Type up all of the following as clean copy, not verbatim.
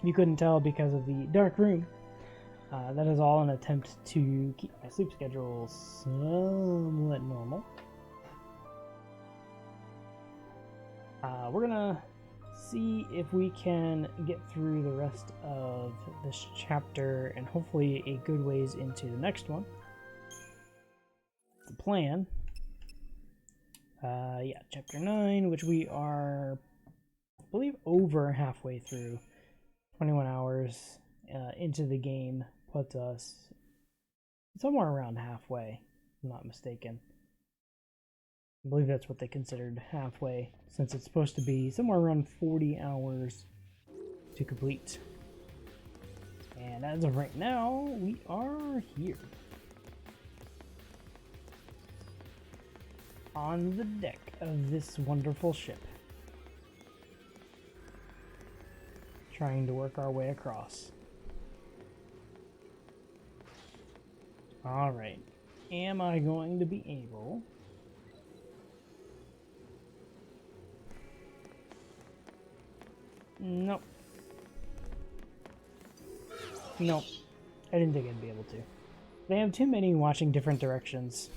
If you couldn't tell because of the dark room, that is all an attempt to keep my sleep schedule somewhat normal. We're gonna see if we can get through the rest of this chapter and hopefully a good ways into the next one. The plan. Yeah, chapter 9, which we are, I believe, over halfway through. 21 hours into the game puts us somewhere around halfway, if I'm not mistaken. I believe that's what they considered halfway, since it's supposed to be somewhere around 40 hours to complete. And as of right now, we are here. On the deck of this wonderful ship. Trying to work our way across. Alright. Am I going to be able... Nope. Nope. I didn't think I'd be able to. They have too many watching different directions.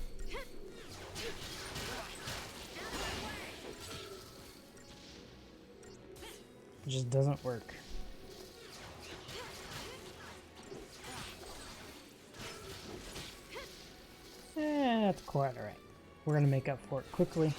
It just doesn't work. That's quite alright. We're gonna make up for it quickly.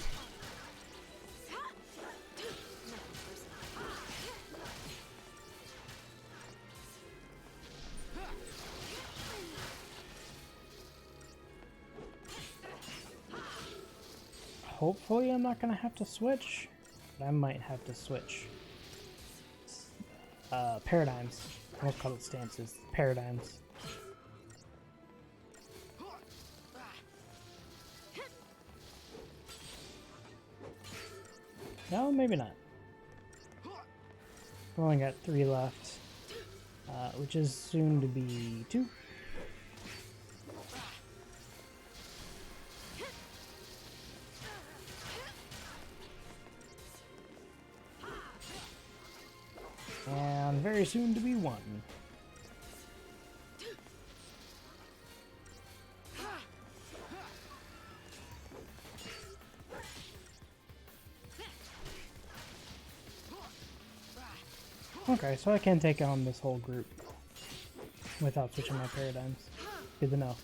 Hopefully I'm not gonna have to switch, but I might have to switch. Paradigms. I won't call it stances. Paradigms. No, maybe not. We've only got 3 left, which is soon to be 2. And very soon to be 1. Okay, so I can take on this whole group without switching my paradigms. Good to know.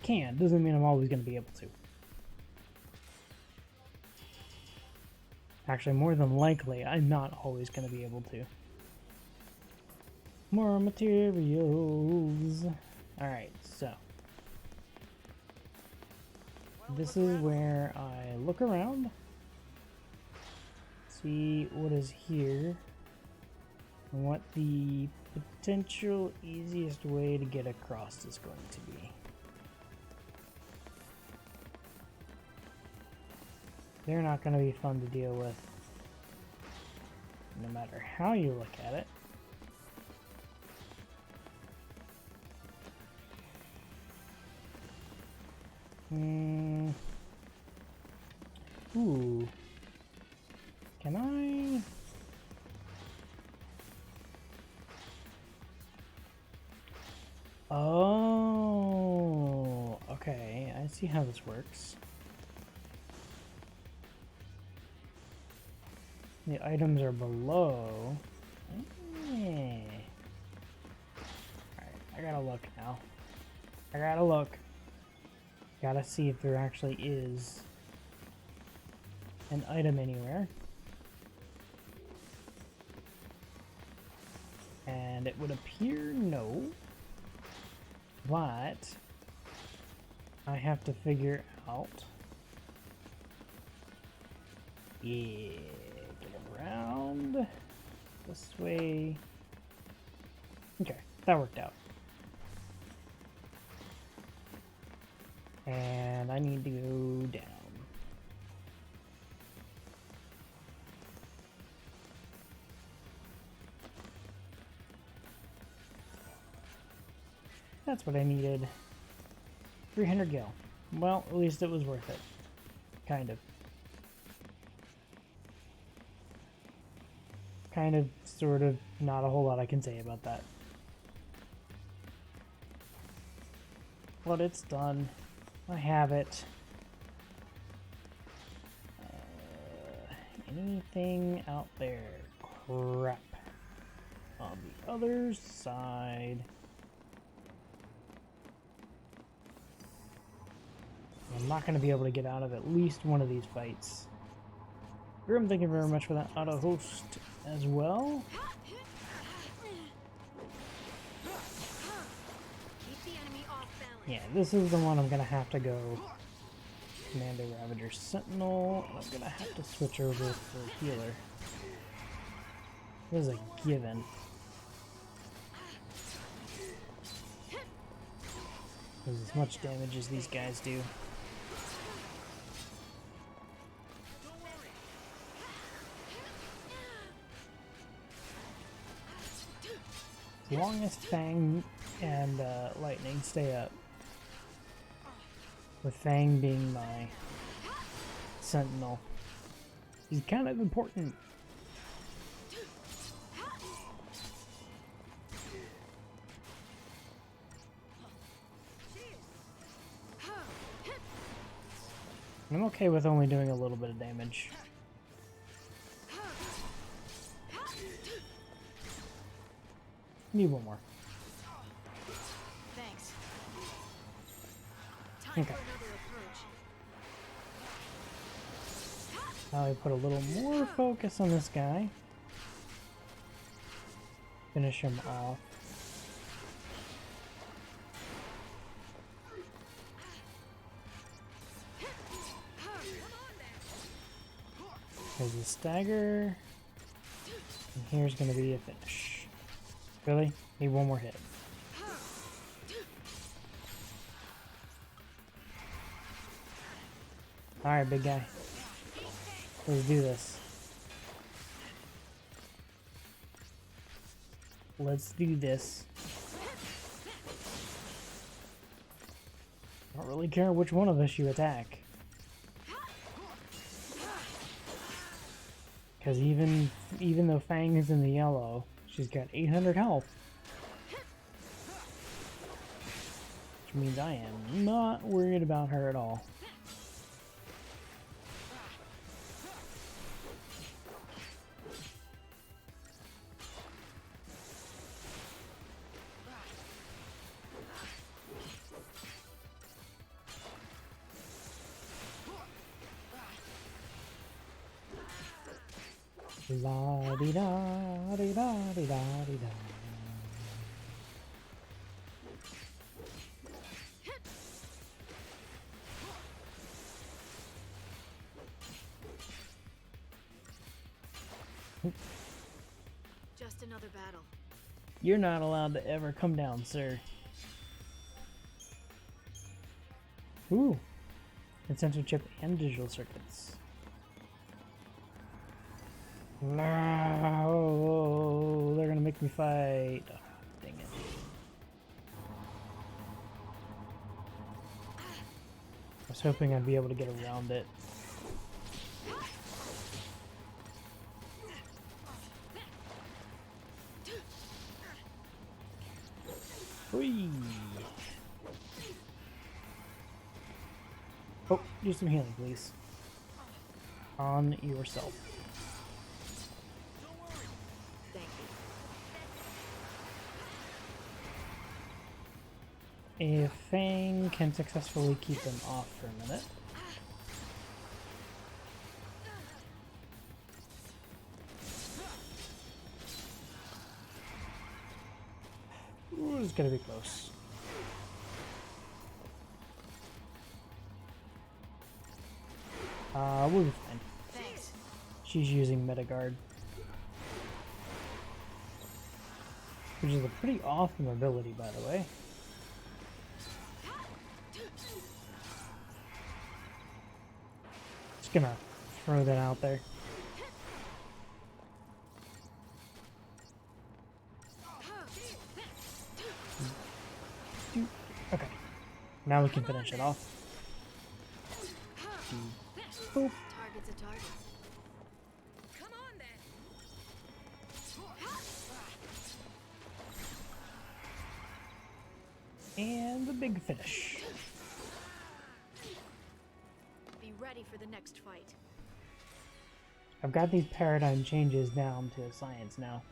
Can, doesn't mean I'm always going to be able to. Actually, more than likely, I'm not always going to be able to. More materials. Alright, so. This is where I look around. See what is here. And what the potential easiest way to get across is going to be. They're not going to be fun to deal with, no matter how you look at it. Ooh. Can I? Oh, okay. I see how this works. The items are below. Alright, I gotta look now. I gotta look. Gotta see if there actually is an item anywhere. And it would appear no. But I have to figure out. Yeah. Around this way. Okay, that worked out. And I need to go down. That's what I needed. 300 gil. Well, at least it was worth it. Kind of. kind of, sort of, not a whole lot I can say about that. But it's done. I have it. Anything out there? Crap. On the other side. I'm not going to be able to get out of at least one of these fights. Grim, thank you very much for that auto host as well. Yeah, this is the one I'm going to have to go Commando Ravager Sentinel. I'm going to have to switch over for healer. This is a given. Does as much damage as these guys do. As long as Fang and Lightning stay up, with Fang being my Sentinel, he's kind of important. I'm okay with only doing a little bit of damage. Need one more. Thanks. Okay. Now we put a little more focus on this guy. Finish him off. There's a stagger. And here's going to be a finish. Really? Need one more hit. Alright, big guy. Let's do this. Let's do this. I don't really care which one of us you attack. Because even though Fang is in the yellow, she's got 800 health. Which means I am not worried about her at all. La di da di da di da di da. Just another battle. You're not allowed to ever come down, sir. Ooh. And sensor chip and digital circuits. No, they're gonna make me fight. Oh, dang it. I was hoping I'd be able to get around it. Whee! Oh, do some healing, please. On yourself. If Fang can successfully keep them off for a minute. Ooh, it's gonna be close. We'll be fine. Thanks. She's using Metagard. Which is a pretty awesome ability, by the way. Just gonna throw that out there. Okay. Now we can finish it off. Boop. Target's a target. Come on then. And the big finish. Be ready for the next fight. I've got these paradigm changes down to science now.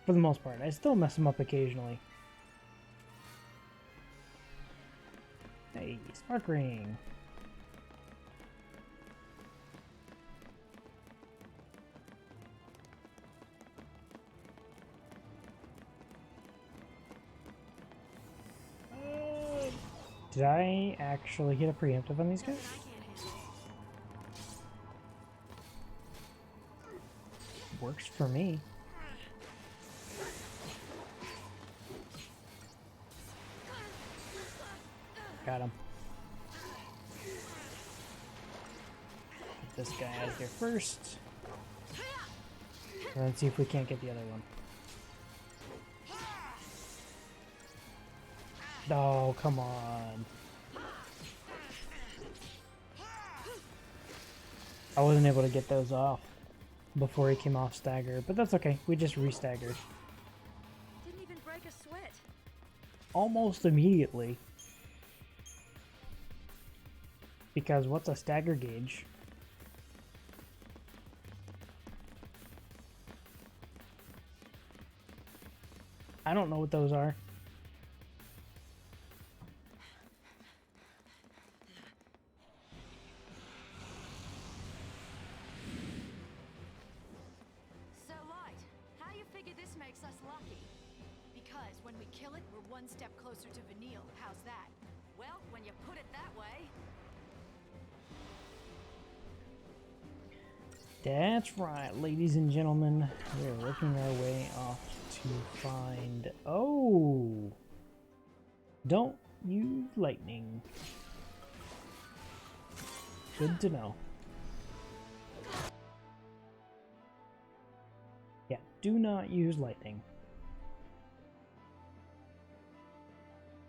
For the most part. I still mess them up occasionally. Hey, spark ring. Did I actually hit a preemptive on these guys? Works for me. Got him. Get this guy out of here first. And then see if we can't get the other one. Oh, come on. I wasn't able to get those off before he came off stagger, but that's okay. We just re-staggered. Didn't even break a sweat. Almost immediately. Because what's a stagger gauge? I don't know what those are. So, Light, how you figure this makes us lucky? Because when we kill it, we're one step closer to Vanille. How's that? Well, when you put it that way... That's right, ladies and gentlemen. We're working our way off to find... Oh! Don't use lightning. Good to know. Yeah, do not use lightning.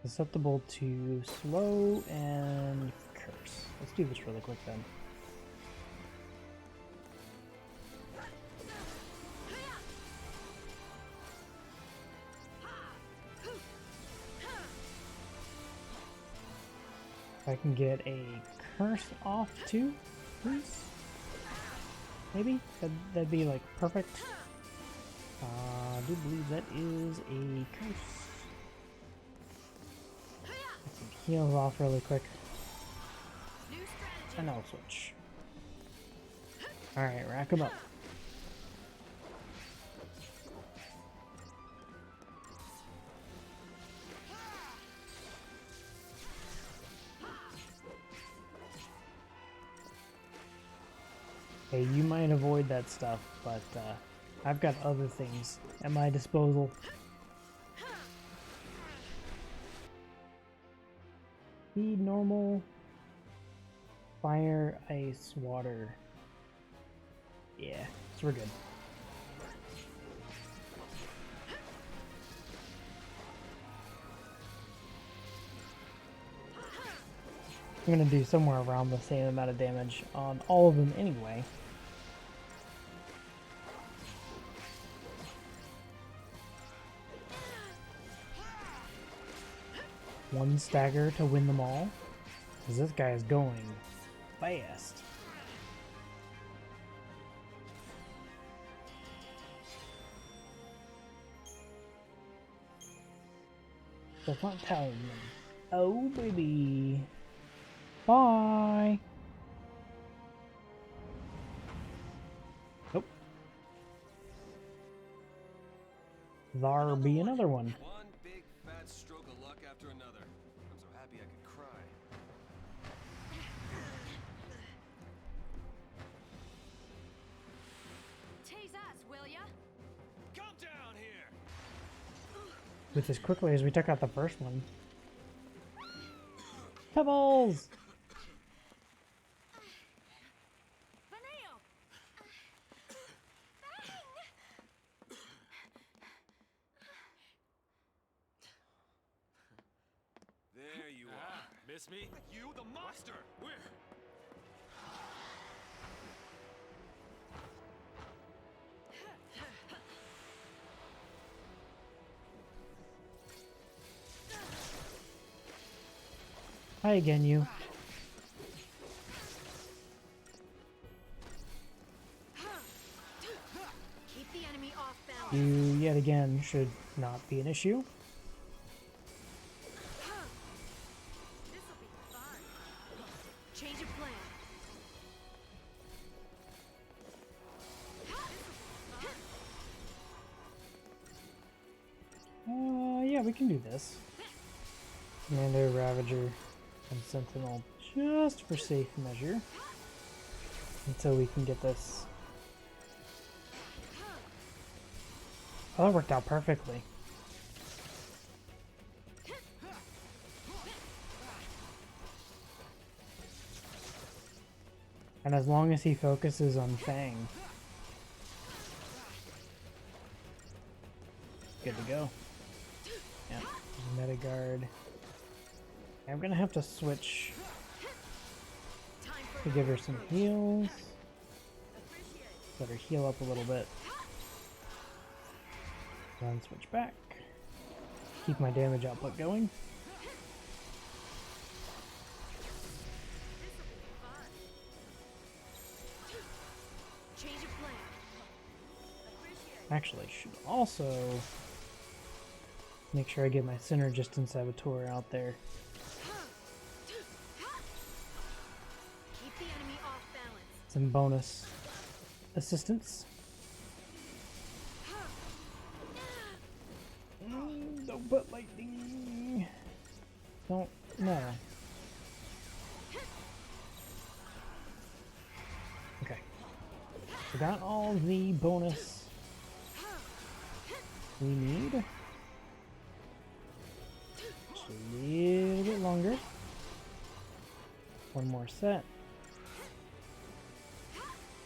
Susceptible to slow and curse. Let's do this really quick then. If I can get a curse off too, please? Maybe? That'd be like perfect. I do believe that is a curse. Get some heals off really quick. And I'll switch. Alright, rack them up. Hey, you might avoid that stuff, but I've got other things at my disposal. Speed, normal, fire, ice, water. Yeah, so we're good. I'm gonna do somewhere around the same amount of damage on all of them anyway. One stagger to win them all, because this guy is going fast. The front town. Oh baby. Bye. Nope. There be another one. One big fat stroke of luck after another. I'm so happy I could cry. Tease us, will ya? Come down here! With as quickly as we took out the first one. Pebbles! Vanille! There you are. Miss me? You, the monster! Where? Hi again, you. Keep the enemy off balance. You, yet again, should not be an issue. This'll be fun. Change of plan. Yeah, we can do this. Commander, Ravager, and Sentinel just for safe measure. Until we can get this. Oh, that worked out perfectly. And as long as he focuses on Fang, good to go. Yeah, meta guard. I'm gonna have to switch to give her some heals. Let her heal up a little bit. Then switch back. Keep my damage output going. Change of plan. Actually, should also make sure I get my Synergist and Saboteur out there. Keep the enemy off balance. Some bonus assistance. Don't put lightning. Don't. No. Okay. We got all the bonus we need. Just a little bit longer. One more set.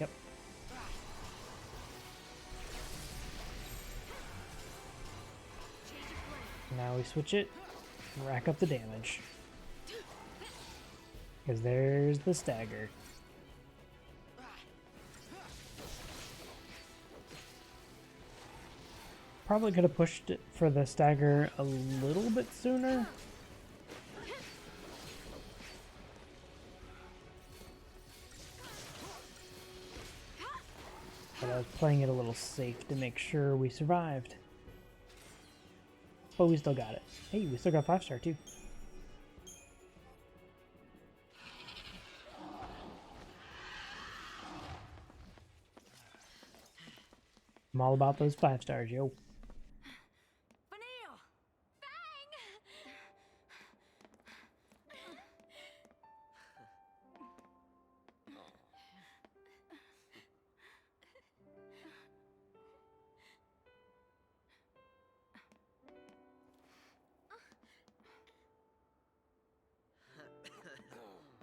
Yep. Now we switch it, rack up the damage. Because there's the stagger. Probably could have pushed it for the stagger a little bit sooner. But I was playing it a little safe to make sure we survived. But we still got it. Hey, we still got 5-star too. I'm all about those 5 stars, yo. Vanille! Bang!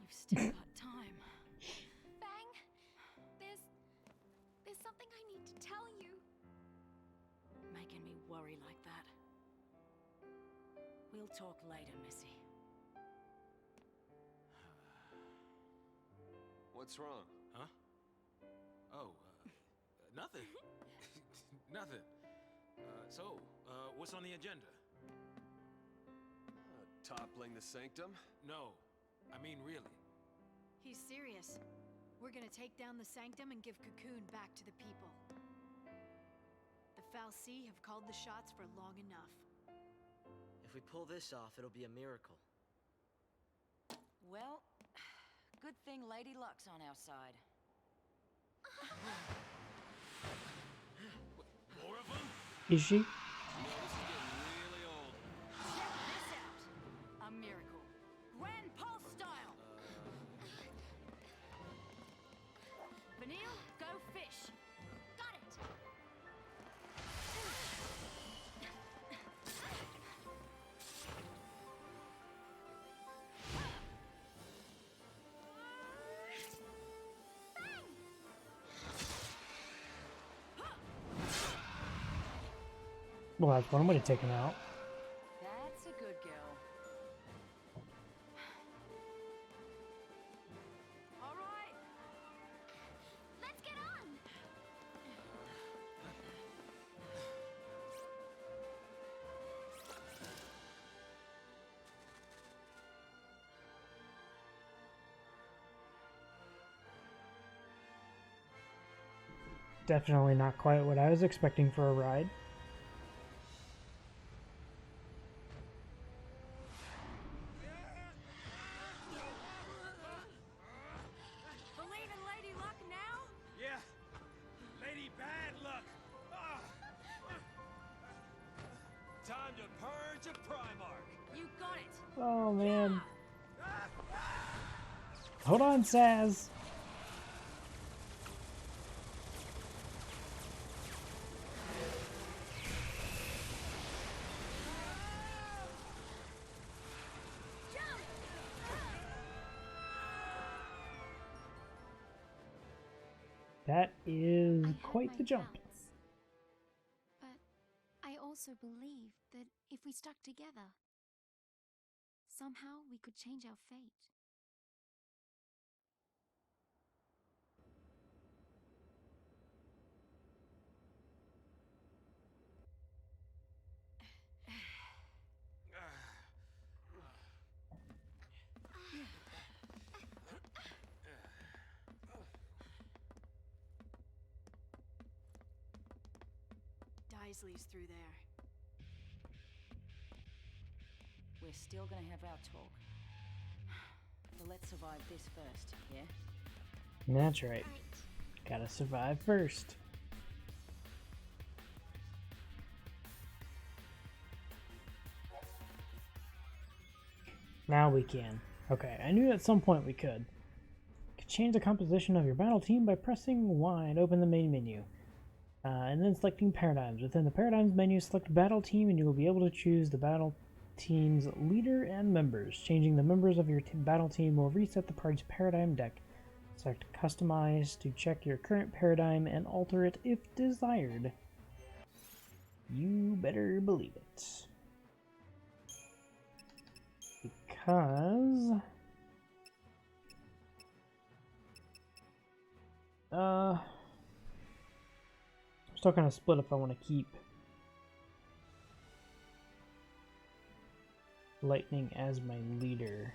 You've still got time. Bang, there's something I need to tell you. Making me worry like that. We'll talk later, Missy. What's wrong? Huh? Oh, nothing. Nothing. What's on the agenda? Toppling the sanctum? No, I mean really. He's serious. We're gonna take down the Sanctum and give Cocoon back to the people. The Fal'Cie have called the shots for long enough. If we pull this off, it'll be a miracle. Well, good thing Lady Luck's on our side. More of them? Is she? This is getting really old. Check this out! A miracle. Grand Pulse style! Vanille, go fish! Got it. Well, that's one way to take him out. That's a good girl. All right! Let's get on. definitely not quite what I was expecting for a ride. Believe in Lady Luck now? Yeah. Lady Bad Luck. Ah. Time to purge a Primarch. You got it. Oh man. Hold on, Saz. That is I had quite my the jump. doubts. But I also believed that if we stuck together, somehow we could change our fate. Daisley's through there. We're still gonna have our talk. But let's survive this first, yeah? That's right. Right. Gotta survive first. Now we can. Okay, I knew at some point we could. You could change the composition of your battle team by pressing Y and open the main menu. And then selecting paradigms. Within the paradigms menu, select battle team and you will be able to choose the battle team's leader and members. Changing the members of your battle team will reset the party's paradigm deck. Select customize to check your current paradigm and alter it if desired. You better believe it. Because I'm still kind of split if I want to keep Lightning as my leader.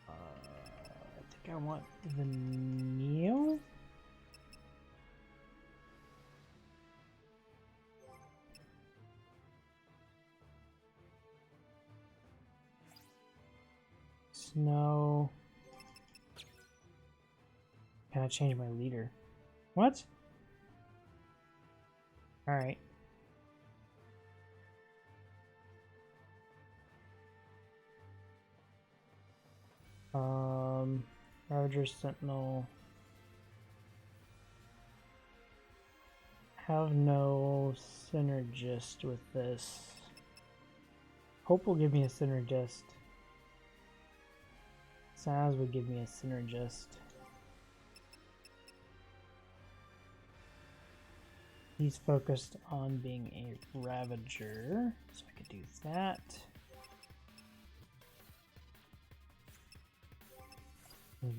I think I want the Neo. Snow. Can I change my leader? What? Alright. Ravager Sentinel. Have no synergist with this. Hope will give me a synergist. Saz would give me a synergist. He's focused on being a Ravager, so I could do that.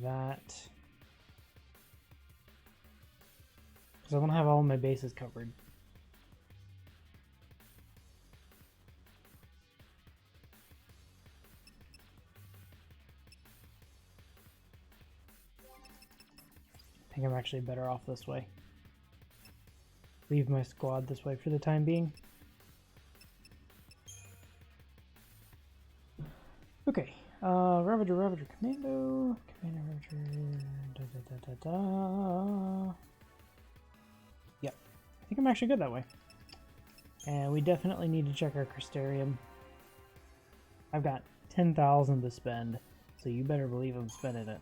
That. Because I want to have all my bases covered. I think I'm actually better off this way. Leave my squad this way for the time being. Okay, Ravager, Commando, Ravager, Yep, I think I'm actually good that way. And we definitely need to check our Crystarium. I've got 10,000 to spend, so you better believe I'm spending it.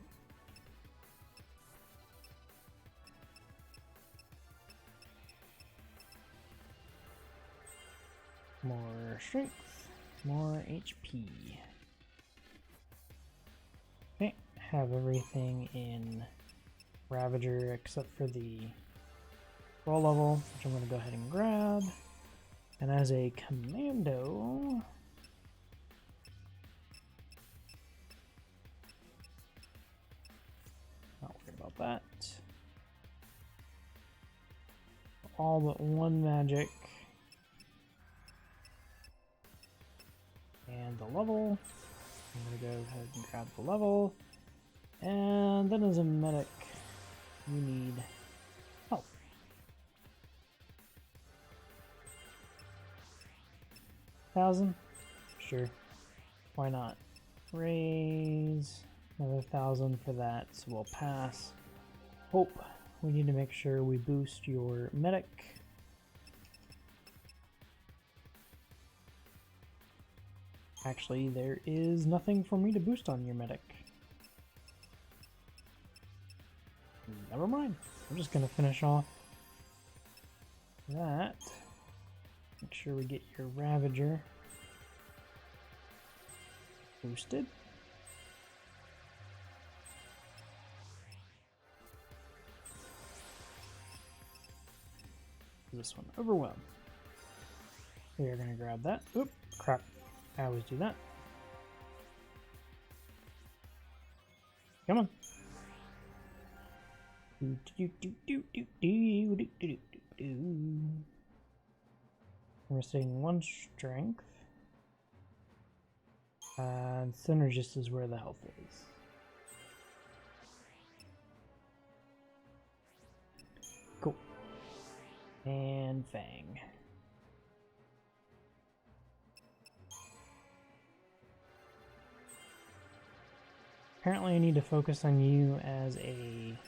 More strength, more HP. Okay, have everything in Ravager except for the roll level, which I'm going to go ahead and grab. And as a commando, not worried about that. All but one magic. And the level. I'm going to go ahead and grab the level. And then as a medic, you need 1,000? Sure. Why not? Raise another 1,000 for that, so we'll pass. Hope. We need to make sure we boost your medic. Actually, there is nothing for me to boost on your medic. Never mind. I'm just gonna finish off that. Make sure we get your Ravager boosted. This one, Overwhelm. We are gonna grab that. Oop, crap. I always do that. Come on. We're seeing 1 strength. And Synergist is where the health is. Cool. And Fang. Apparently I need to focus on you as a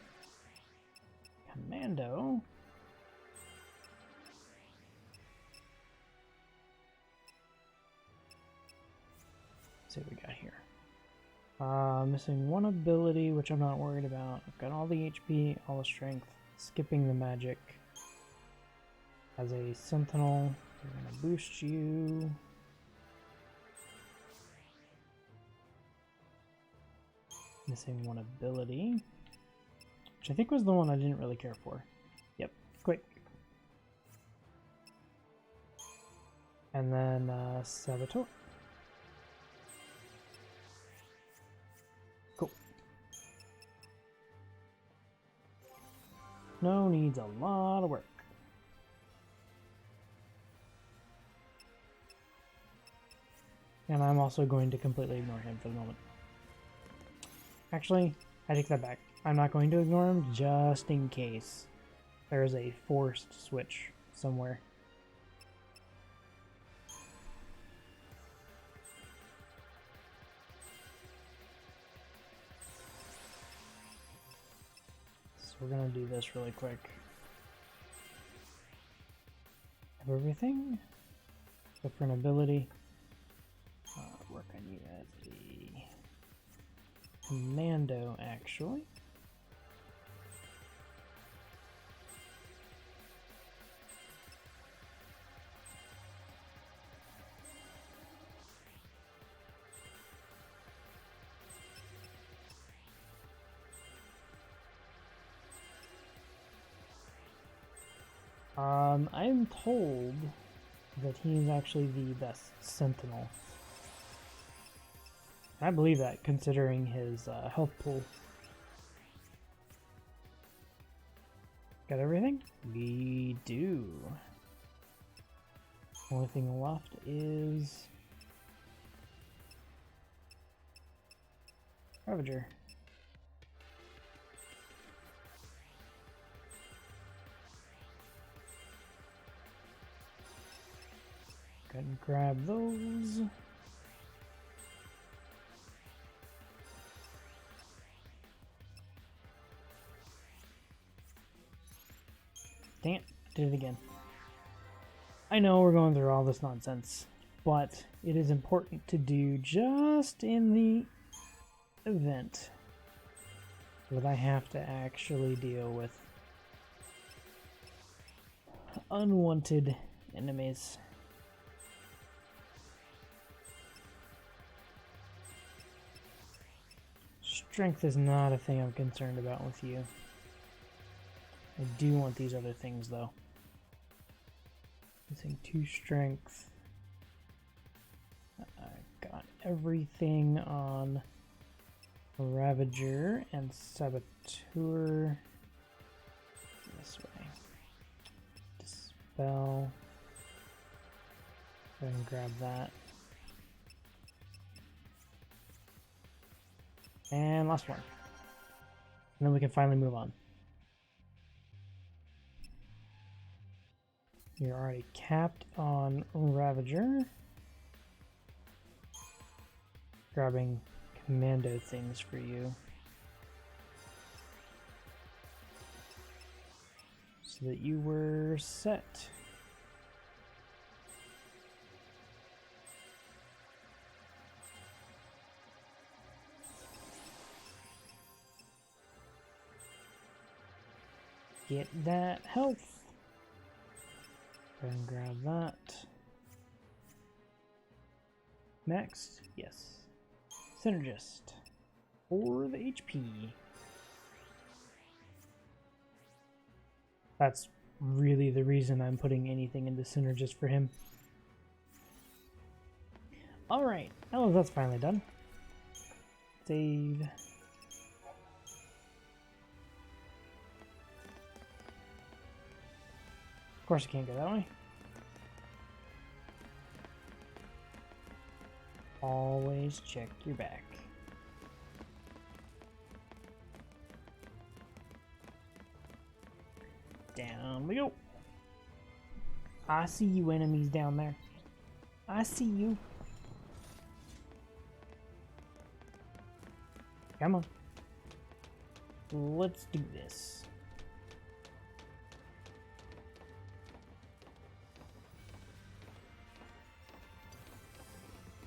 commando. Let's see what we got here. Missing 1 ability, which I'm not worried about. I've got all the HP, all the strength, skipping the magic. As a sentinel, we're gonna boost you. Missing 1 ability, which I think was the one I didn't really care for. Yep, quick. And then Saboteur. Cool. No, needs a lot of work. And I'm also going to completely ignore him for the moment. Actually, I take that back. I'm not going to ignore him just in case there's a forced switch somewhere. So we're gonna do this really quick. Have everything except for an ability. Work on you as a commando, actually. I'm told that he's actually the best sentinel. I believe that, considering his health pool. Got everything? We do. Only thing left is Ravager. Go ahead and grab those. Dang it, did it again. I know we're going through all this nonsense, but it is important to do just in the event that I have to actually deal with unwanted enemies. Strength is not a thing I'm concerned about with you. I do want these other things though. Missing 2 strength. I've got everything on Ravager and Saboteur. This way. Dispel. Go ahead and grab that. And last one. And then we can finally move on. You're already capped on Ravager. grabbing commando things for you. So that you were set. Get that health. Go and grab that. Next, yes. Synergist. For the HP. That's really the reason I'm putting anything into Synergist for him. Alright, oh, that's finally done. Save. Of course I can't go that way. Always check your back. Down we go. I see you enemies down there. I see you. Come on. Let's do this.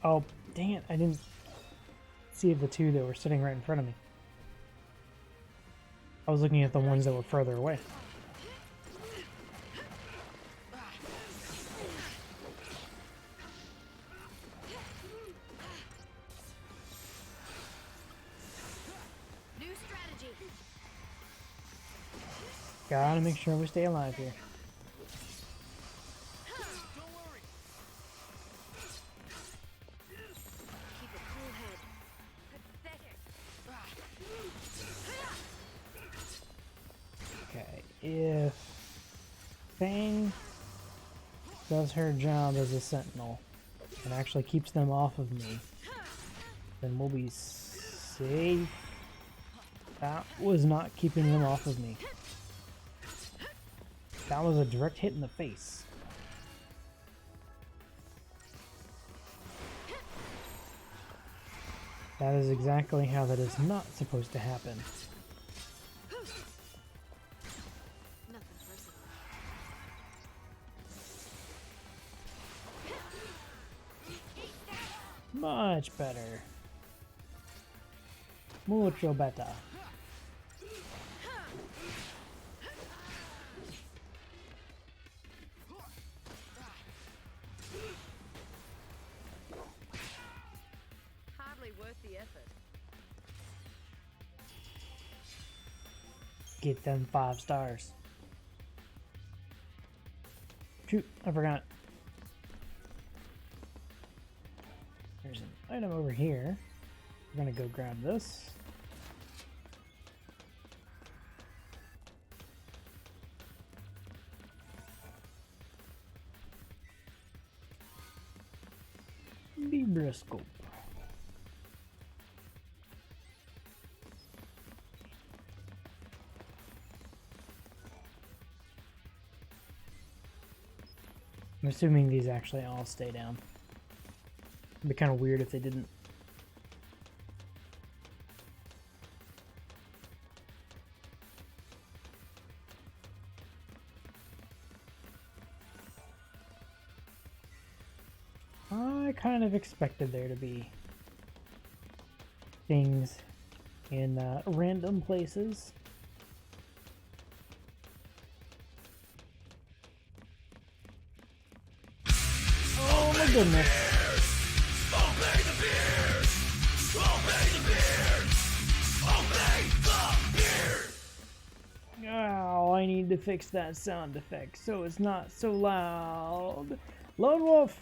Oh, dang it. I didn't see the two that were sitting right in front of me. I was looking at the ones that were further away. New strategy. Gotta make sure we stay alive here. Okay, if Fang does her job as a sentinel and actually keeps them off of me, then we'll be safe. That was not keeping them off of me. That was a direct hit in the face. That is exactly how that is not supposed to happen. Much better. Mucho better. Hardly worth the effort. Get them 5 stars. Shoot, I forgot. There's an item over here. We're gonna go grab this. Vibroscope. I'm assuming these actually all stay down. It'd be kind of weird if they didn't. I kind of expected there to be things in random places. Oh my goodness. Obey the beard! Obey the beard! Obey the beard! Oh, I need to fix that sound effect so it's not so loud. Lone Wolf,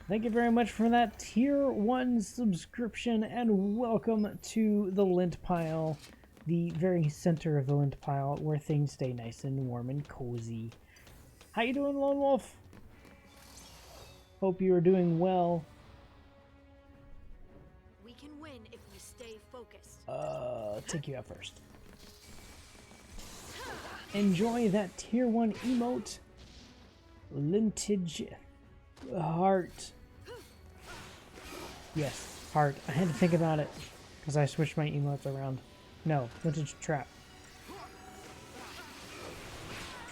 thank you very much for that tier 1 subscription and welcome to the lint pile, the very center of the lint pile where things stay nice and warm and cozy. How you doing, Lone Wolf? Hope you are doing well. We can win if we stay focused. Take you out first. Enjoy that tier 1 emote. Lintage heart. Yes. Heart. I had to think about it because I switched my emotes around. No, vintage trap.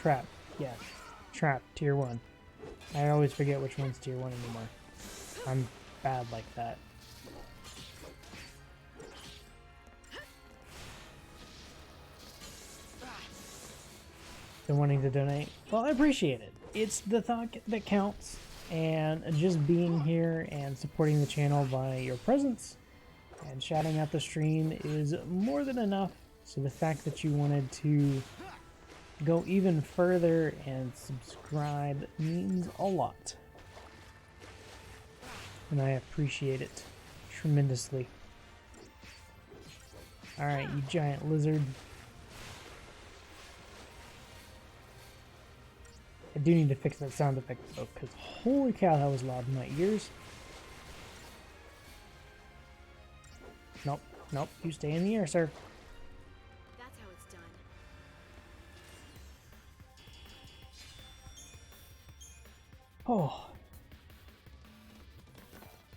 Trap. Yeah. Trap. Tier 1. I always forget which one's tier 1 anymore. I'm bad like that. Been wanting to donate? Well, I appreciate it. It's the thought that counts, and just being here and supporting the channel by your presence and shouting out the stream is more than enough. So the fact that you wanted to go even further and subscribe means a lot. And I appreciate it tremendously. Alright, you giant lizard. I do need to fix that sound effect though, because holy cow, that was loud in my ears. Nope, nope, you stay in the air, sir. That's how it's done. Oh.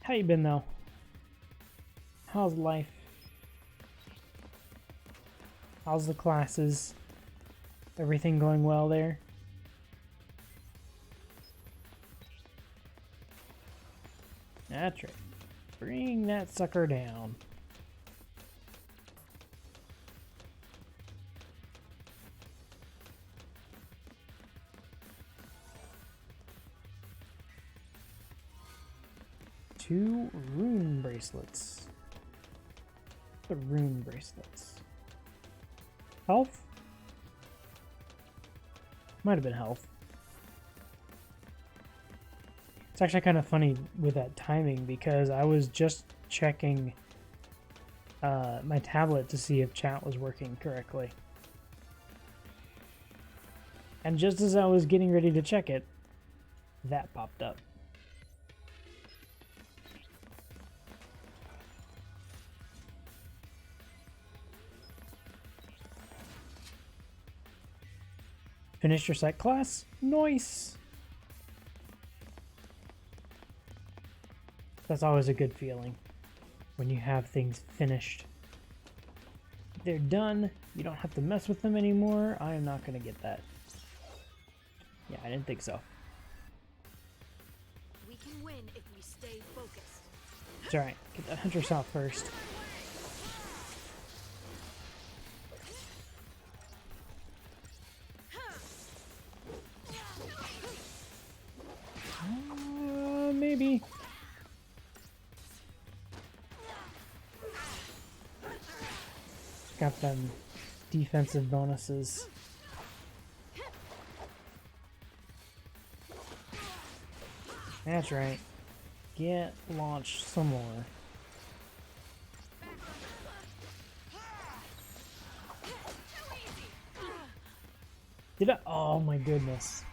How you been though? How's life? How's the classes? Everything going well there? That's right. Bring that sucker down. Two rune bracelets. The rune bracelets. Health? Might have been health. It's actually kind of funny with that timing because I was just checking my tablet to see if chat was working correctly. And just as I was getting ready to check it, that popped up. Finished your psych class? Nice! That's always a good feeling when you have things finished. They're done. You don't have to mess with them anymore. I am not going to get that. Yeah, I didn't think so. We can win if we stay focused. It's alright. Get that hunter south first. Maybe. Got them defensive bonuses. That's right. Get launched some more. Did I? Oh my goodness.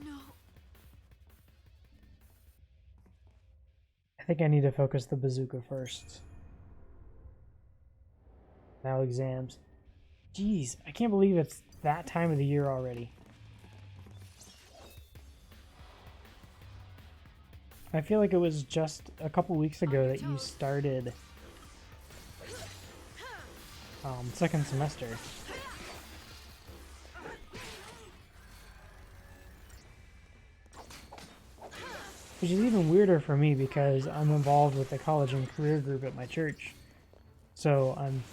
No. I think I need to focus the bazooka first. Now exams. Jeez, I can't believe it's that time of the year already. I feel like it was just a couple weeks ago that you started second semester. Which is even weirder for me because I'm involved with the college and career group at my church. So I'm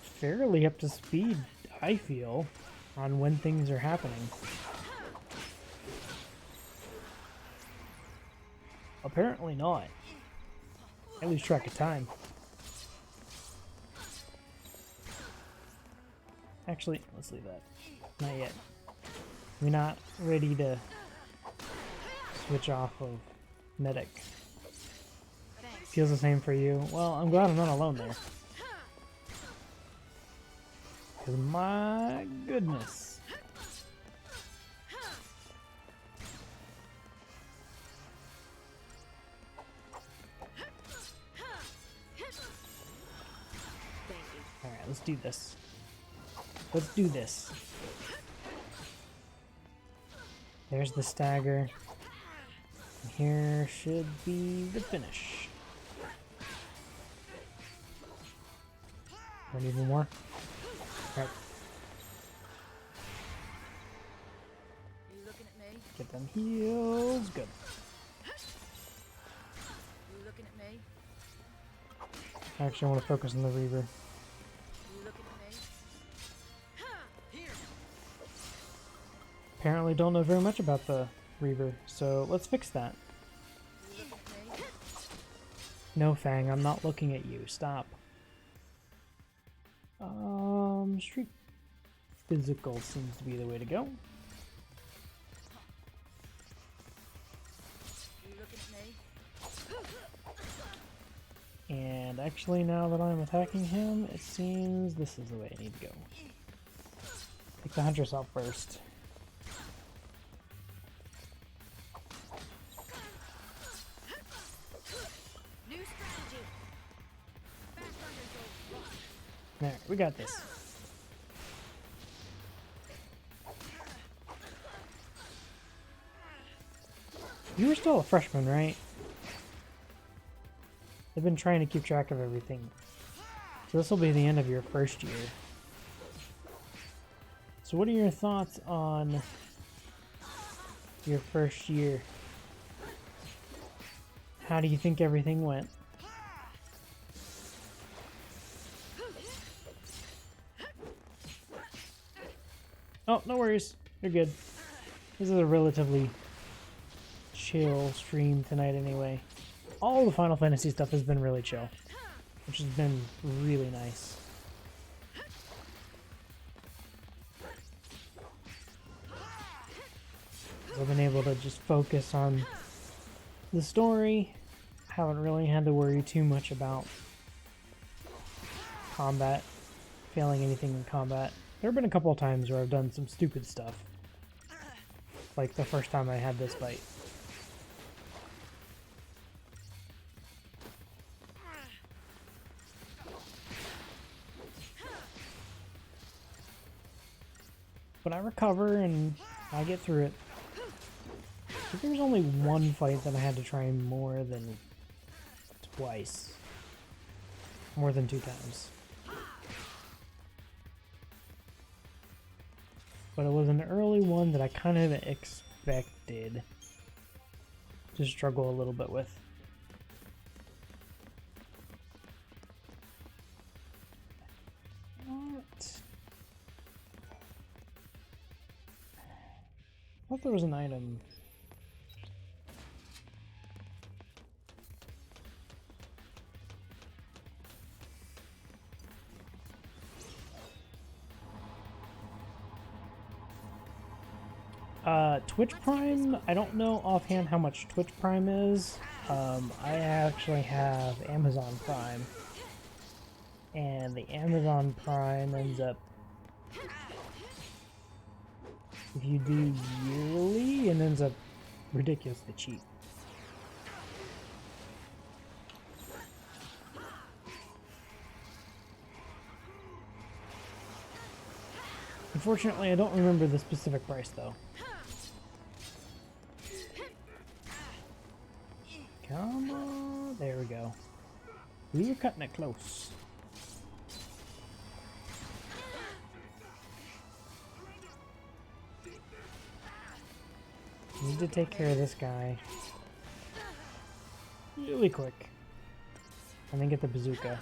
fairly up to speed, I feel, on when things are happening. Apparently not. I lose track of time. Actually, let's leave that. Not yet. We're not ready to switch off of medic. Feels the same for you. Well, I'm glad I'm not alone there. Because my goodness. Alright, let's do this. Let's do this. There's the stagger. And here should be the finish. Or even more. Alright, You looking at me? get them heals. Good. You looking at me? I actually want to focus on the Reaver. You looking at me? Apparently don't know very much about the Reaver, so let's fix that. You looking at me? No, Fang, I'm not looking at you. Stop. Street physical seems to be the way to go. You looking at me? And actually, now that I'm attacking him, it seems this is the way I need to go. Take the Huntress out first. New strategy. Back under gold. There, we got this. You were still a freshman, right? I've been trying to keep track of everything. So this will be the end of your first year. So what are your thoughts on your first year? How do you think everything went? Oh, no worries. You're good. This is a relatively chill stream tonight anyway. All the Final Fantasy stuff has been really chill, which has been really nice. I've been able to just focus on the story. Haven't really had to worry too much about combat, failing anything in combat. There have been a couple of times where I've done some stupid stuff. Like the first time I had this fight. But I recover and I get through it. I think there was only one fight that I had to try more than twice. More than 2 times. But it was an early one that I kind of expected to struggle a little bit with. What? I thought there was an item. Twitch Prime, I don't know offhand how much Twitch Prime is. I actually have Amazon Prime. And the Amazon Prime ends up, if you do yearly, it ends up ridiculously cheap. Unfortunately, I don't remember the specific price though. Come on, there we go. We were cutting it close. Need to take care of this guy really quick. And then get the bazooka.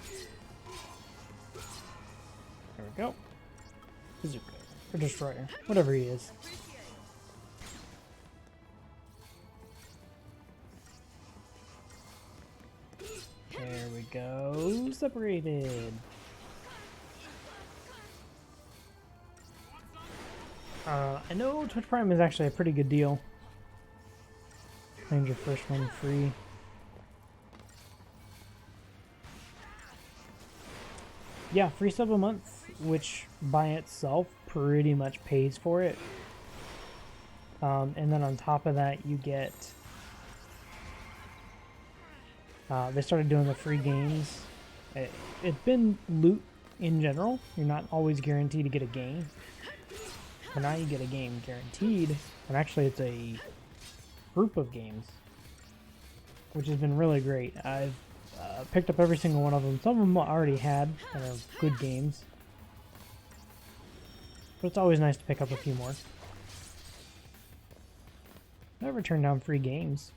There we go. Bazooka. Or destroyer. Whatever he is. There we go. Separated. I know Twitch Prime is actually a pretty good deal. Claim your first one free. Yeah, free sub a month, which by itself pretty much pays for it. And then on top of that, you get... they started doing the free games. It's been loot in general. You're not always guaranteed to get a game. But now you get a game guaranteed. And actually it's a group of games. Which has been really great. I've picked up every single one of them. Some of them I already had that are good games. But it's always nice to pick up a few more. Never turn down free games.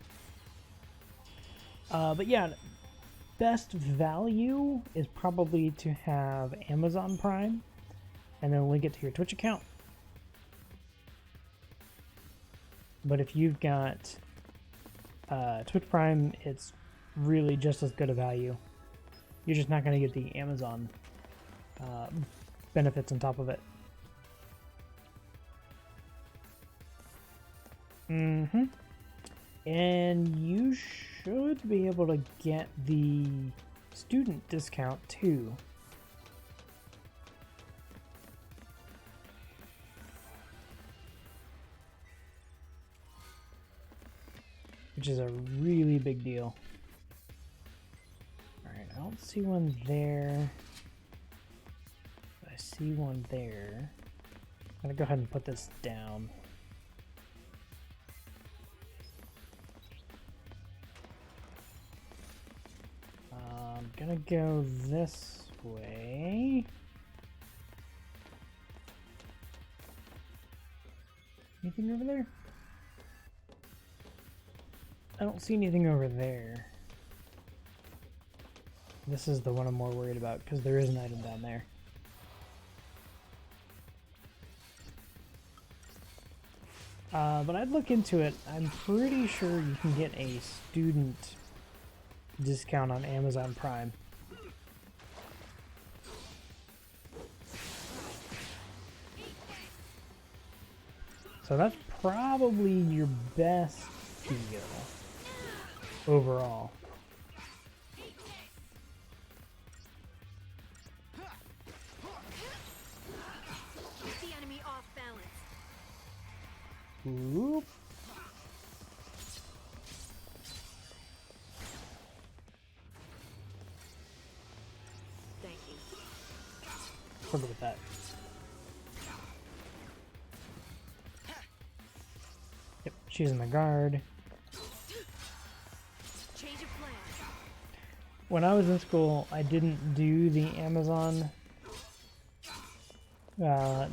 But yeah, best value is probably to have Amazon Prime and then link it to your Twitch account. But if you've got Twitch Prime, it's really just as good a value. You're just not going to get the Amazon benefits on top of it. And you should be able to get the student discount too. Which is a really big deal. Alright, I don't see one there. I see one there. I'm gonna go ahead and put this down. I'm gonna go this way. Anything over there? I don't see anything over there. This is the one I'm more worried about because there is an item down there. But I'd look into it. I'm pretty sure you can get a student discount on Amazon Prime. So that's probably your best deal overall. Get the enemy off balance. Oop. Thank you. Forget about that. Yep, she's in the guard. Change of plan. When I was in school, I didn't do the Amazon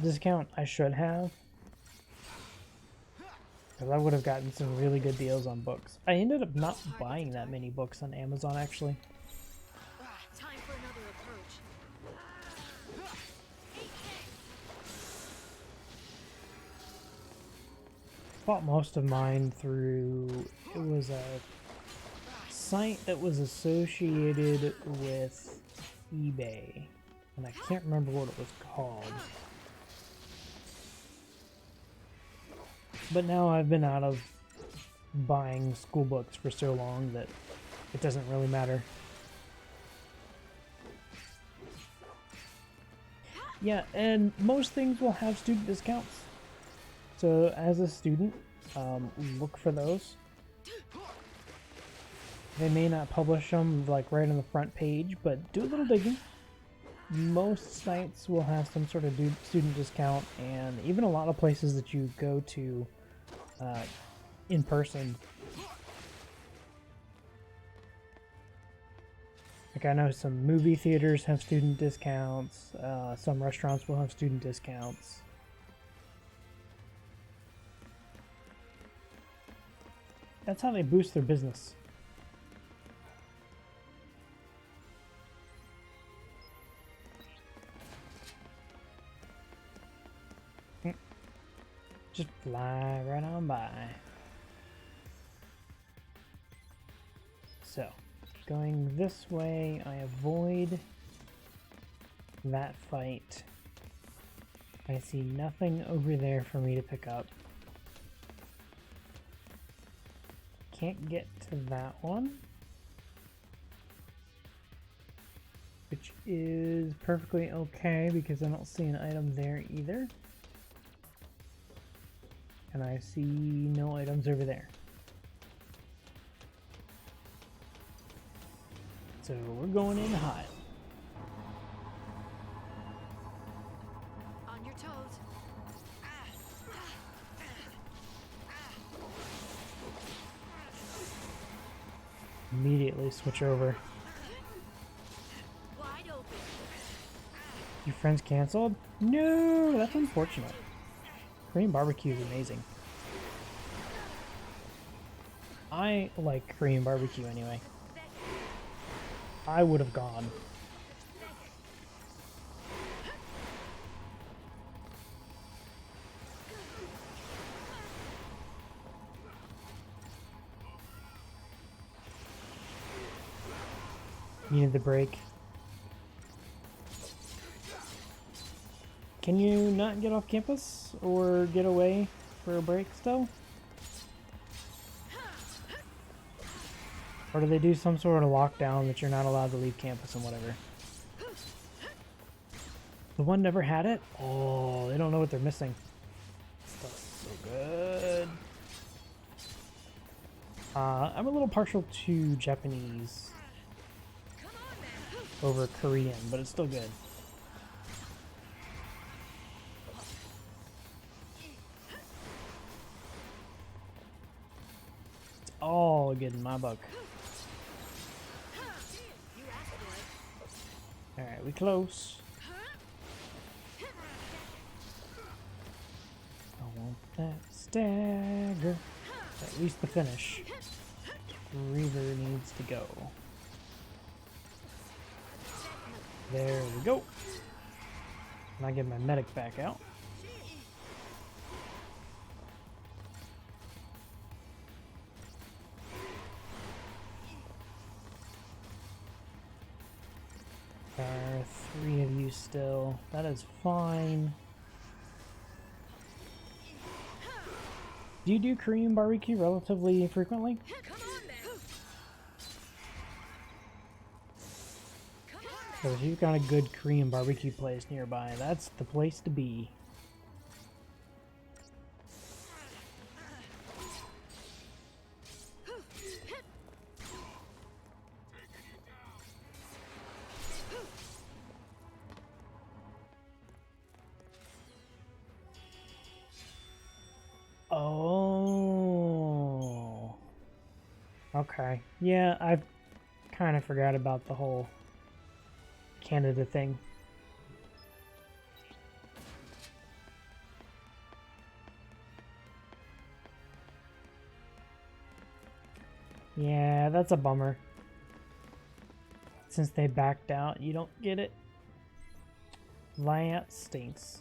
discount. I should have. Because I would have gotten some really good deals on books. I ended up not buying that many books on Amazon, actually. Time for another approach. Bought most of mine through, it was a site that was associated with eBay, and I can't remember what it was called. But now I've been out of buying school books for so long that it doesn't really matter. Yeah, and most things will have student discounts. So as a student, look for those. They may not publish them like right on the front page, but do a little digging. Most sites will have some sort of student discount, and even a lot of places that you go to in person. Like I know some movie theaters have student discounts, some restaurants will have student discounts. That's how they boost their business. Just fly right on by. So, going this way, I avoid that fight. I see nothing over there for me to pick up. Can't get to that one, which is perfectly okay because I don't see an item there either. And I see no items over there. So we're going in hot. On your toes. Immediately switch over. Your friends canceled? No, that's unfortunate. Korean barbecue is amazing. I like Korean barbecue anyway. I would have gone. Needed the break. Can you not get off campus or get away for a break still? Or do they do some sort of lockdown that you're not allowed to leave campus and whatever? The one never had it? Oh, they don't know what they're missing. Stuff's so good. I'm a little partial to Japanese over Korean, but it's still good. It's all good in my book. Alright, we close. I want that stagger. At least the finish. Reaver needs to go. There we go. And I get my medic back out. There are 3 of you still. That is fine. Do you do Korean barbecue relatively frequently? So if you've got a good Korean barbecue place nearby, that's the place to be. Oh. Okay. Yeah, I kind of forgot about the whole Canada thing. Yeah, that's a bummer. Since they backed out, you don't get it. That stinks.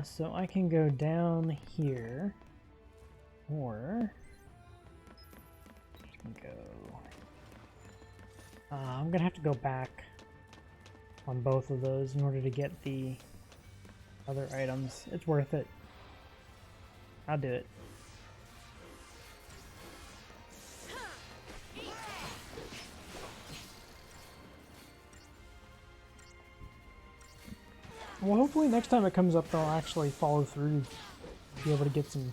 So I can go down here, or go. I'm gonna have to go back on both of those in order to get the other items. It's worth it. I'll do it. Well, hopefully next time it comes up, they'll actually follow through. Be able to get some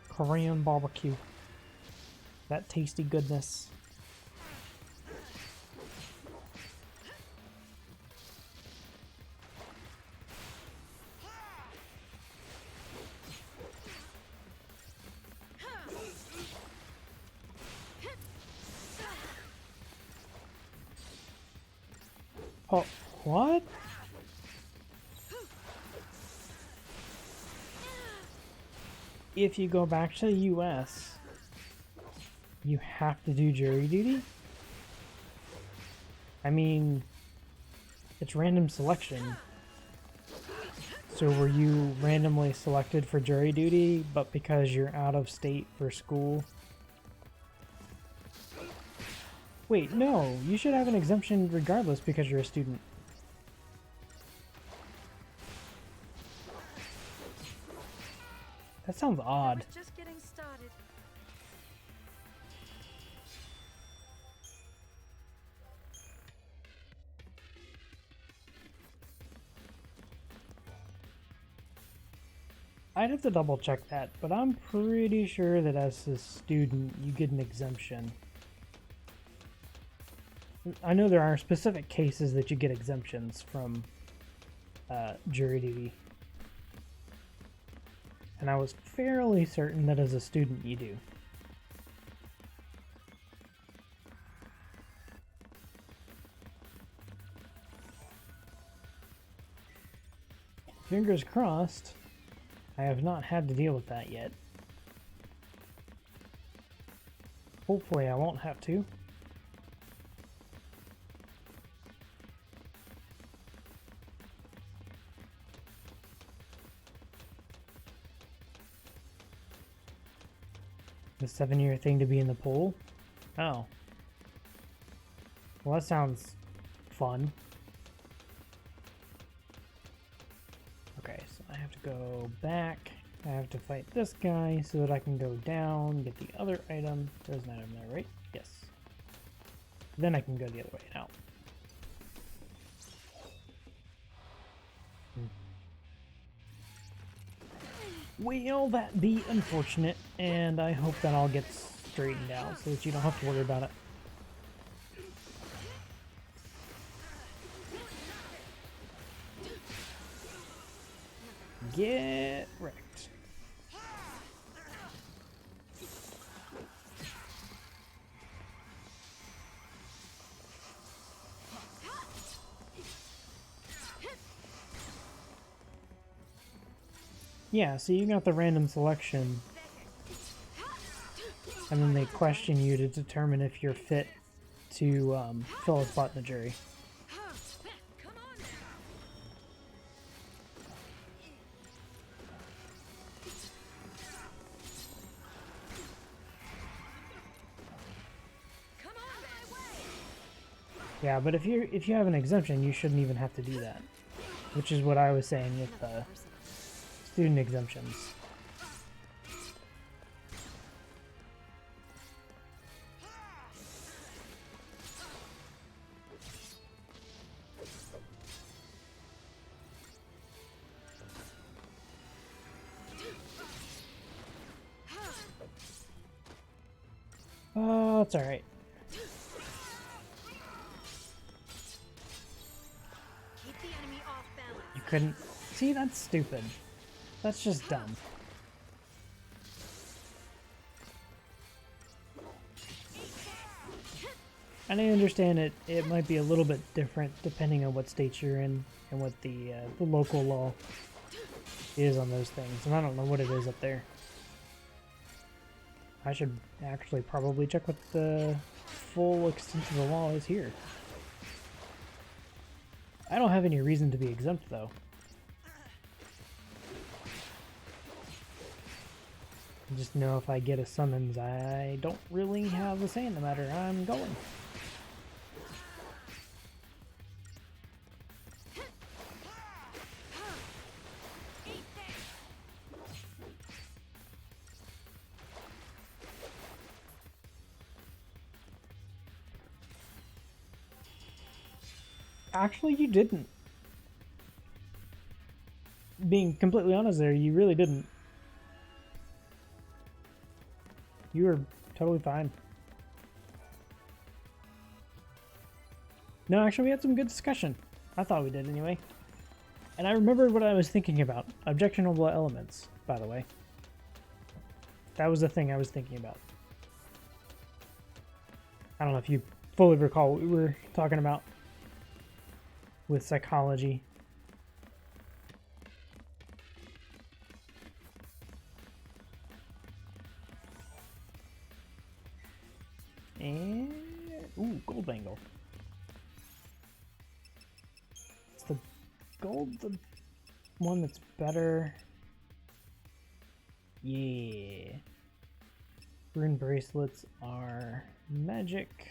Korean barbecue. That tasty goodness. Oh, what? If you go back to the US, you have to do jury duty? I mean, it's random selection. So were you randomly selected for jury duty, but because you're out of state for school? Wait, no, you should have an exemption regardless because you're a student. That sounds odd. Just getting started. I'd have to double check that, but I'm pretty sure that as a student you get an exemption. I know there are specific cases that you get exemptions from jury duty. And I was fairly certain that as a student you do. Fingers crossed. I have not had to deal with that yet. Hopefully I won't have to. The 7-year thing to be in the pool? Oh. Well, that sounds fun. Okay, so I have to go back. I have to fight this guy so that I can go down, get the other item. There's an item there, right? Yes. Then I can go the other way out. Well, that be unfortunate, and I hope that all gets straightened out so that you don't have to worry about it. Get wrecked. Yeah, so you got the random selection, and then they question you to determine if you're fit to fill a spot in the jury. Yeah, but if you have an exemption, you shouldn't even have to do that, which is what I was saying with student exemptions. Oh, it's alright. You couldn't... See, that's stupid. That's just dumb. And I understand it might be a little bit different depending on what state you're in and what the local law is on those things. And I don't know what it is up there. I should actually probably check what the full extent of the law is here. I don't have any reason to be exempt, though. I just know if I get a summons, I don't really have a say in the matter. I'm going. Actually, you didn't. Being completely honest there, you really didn't. You were totally fine. No, actually, we had some good discussion. I thought we did anyway. And I remembered what I was thinking about. Objectionable elements, by the way. That was the thing I was thinking about. I don't know if you fully recall what we were talking about with psychology. And ooh, gold bangle. Is the gold the one that's better? Yeah. Rune bracelets are magic.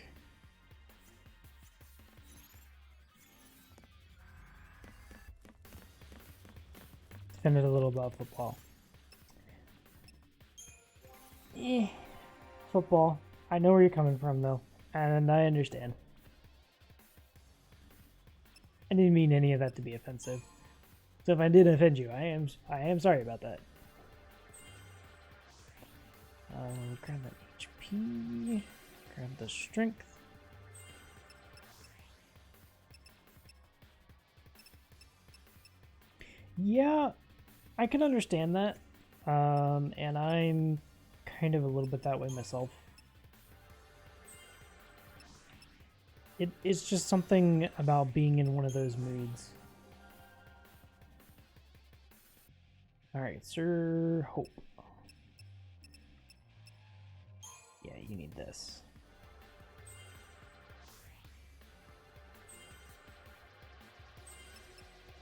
Defend it a little about football. Football. I know where you're coming from, though, and I understand. I didn't mean any of that to be offensive. So if I did offend you, I am sorry about that. Grab that HP. Grab the strength. Yeah, I can understand that. And I'm kind of a little bit that way myself. It's just something about being in one of those moods. Alright, Sir Hope. Yeah, you need this.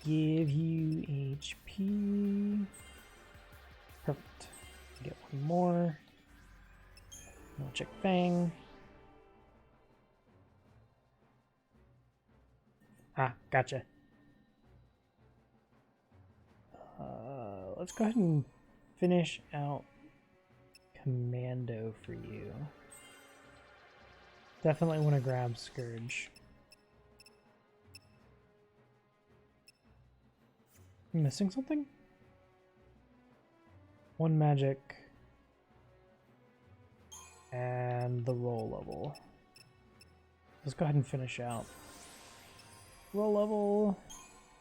Give you HP. Perfect. Get one more. I'll check Fang. Ah, gotcha. Let's go ahead and finish out Commando for you. Definitely want to grab Scourge. I'm missing something? One magic. And the roll level. Let's go ahead and finish out. Roll level.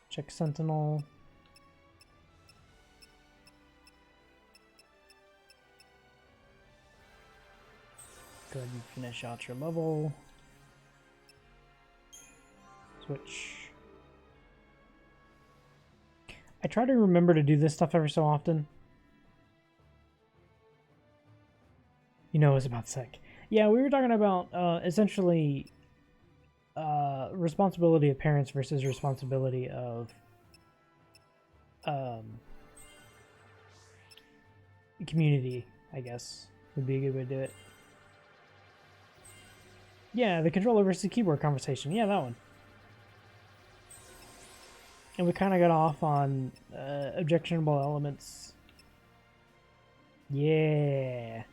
Check Sentinel. Go ahead and finish out your level. Switch. I try to remember to do this stuff every so often. You know, it's about sec. Yeah, we were talking about essentially responsibility of parents versus responsibility of community, I guess, would be a good way to do it. Yeah, the controller versus keyboard conversation. Yeah, that one. And we kind of got off on objectionable elements. Yeah.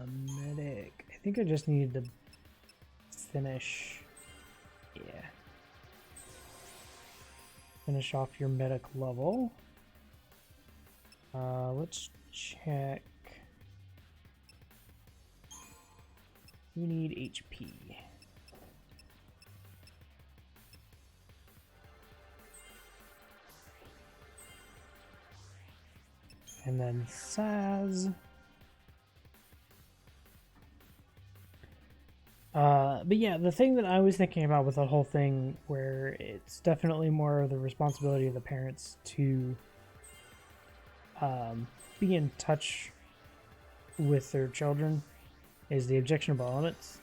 Medic. I think I just needed to finish. Yeah. Finish off your medic level. Let's check. You need HP. And then Saz. But yeah, the thing that I was thinking about with the whole thing, where it's definitely more of the responsibility of the parents to be in touch with their children, is the objectionable elements.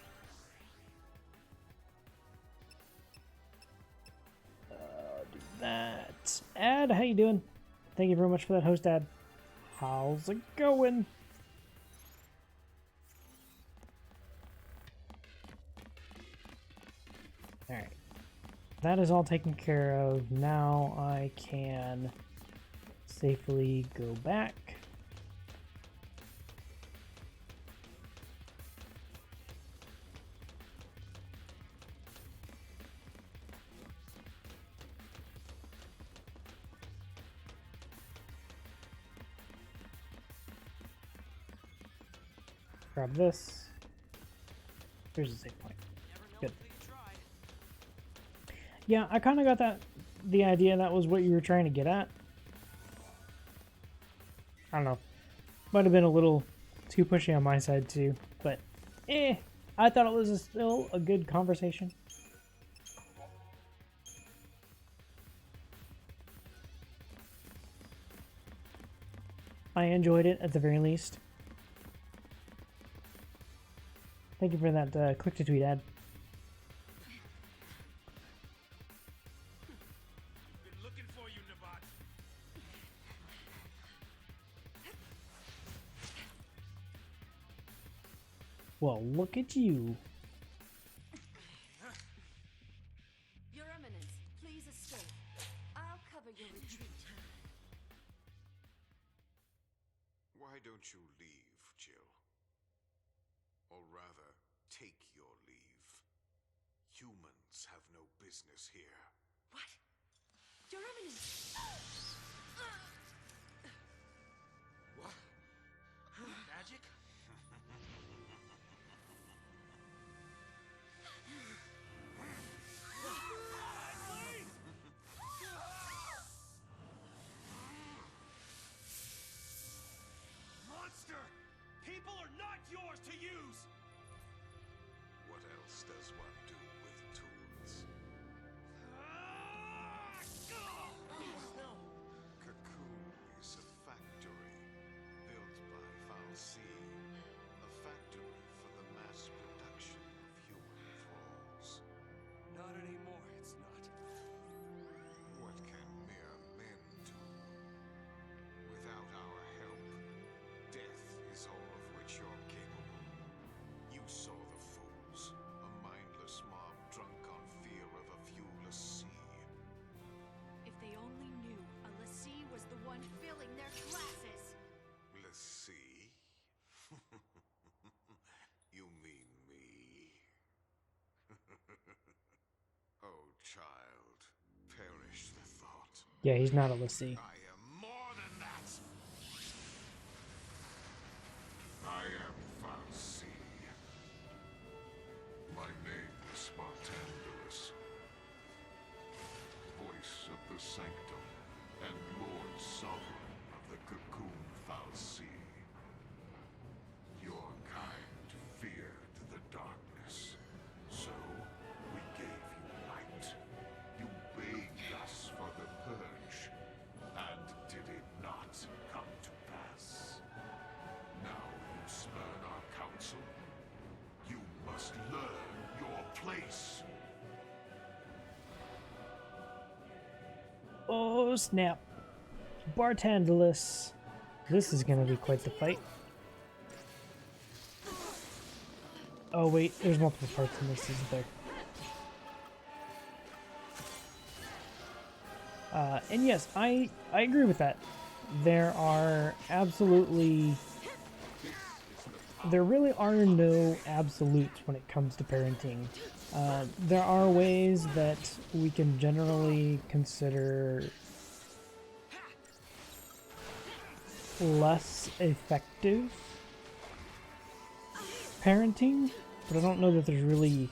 Do that. Ad, how you doing? Thank you very much for that host ad. How's it going? Alright. That is all taken care of. Now I can safely go back. Grab this. Here's the save point. Good. Yeah, I kind of got the idea that was what you were trying to get at. I don't know. Might have been a little too pushy on my side too, but I thought it was still a good conversation. I enjoyed it at the very least. Thank you for that click to tweet ad. Been looking for you, Nabat. Well, look at you. Your Eminence, please escape. I'll cover your retreat. Why don't you leave, Jill? Or rather, take your leave. Humans have no business here. What? Your Eminence! What? Magic? Monster! People are not else does one do with tools? Cocoon is a factory built by Fal'Cie, a factory for the mass production of human thralls. Not anymore, it's not. What can mere men do? Without our help, death is all of which you're capable. You saw the fools, a mindless mob drunk on fear of a viewless sea. If they only knew a Lassie was the one filling their glasses. Let's see. You mean me? Oh, child, perish the thought. Yeah, he's not a Lassie. I am more than that. I am Fal'Cie. My name is Spartandulus, voice of the Sanctum and Lord Sovereign of the Cocoon Fal'Cie. Your kind feared the darkness, so we gave you light. You begged us for the purge, and did it not come to pass? Now you spurn our counsel? You must learn your place. Oh snap. Bartandalus. This is gonna be quite the fight. Oh wait, there's multiple parts in this, isn't there? And yes, I agree with that. There really are no absolutes when it comes to parenting. There are ways that we can generally consider less effective parenting, but I don't know that there's really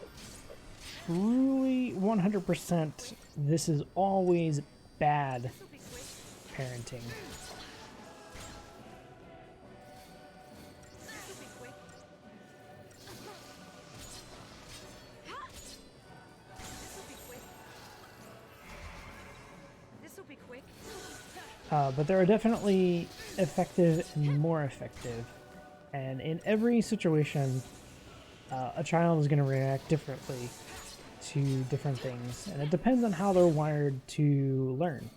100% this is always bad parenting. But there are definitely effective and more effective, and in every situation a child is going to react differently to different things, and it depends on how they're wired to learn.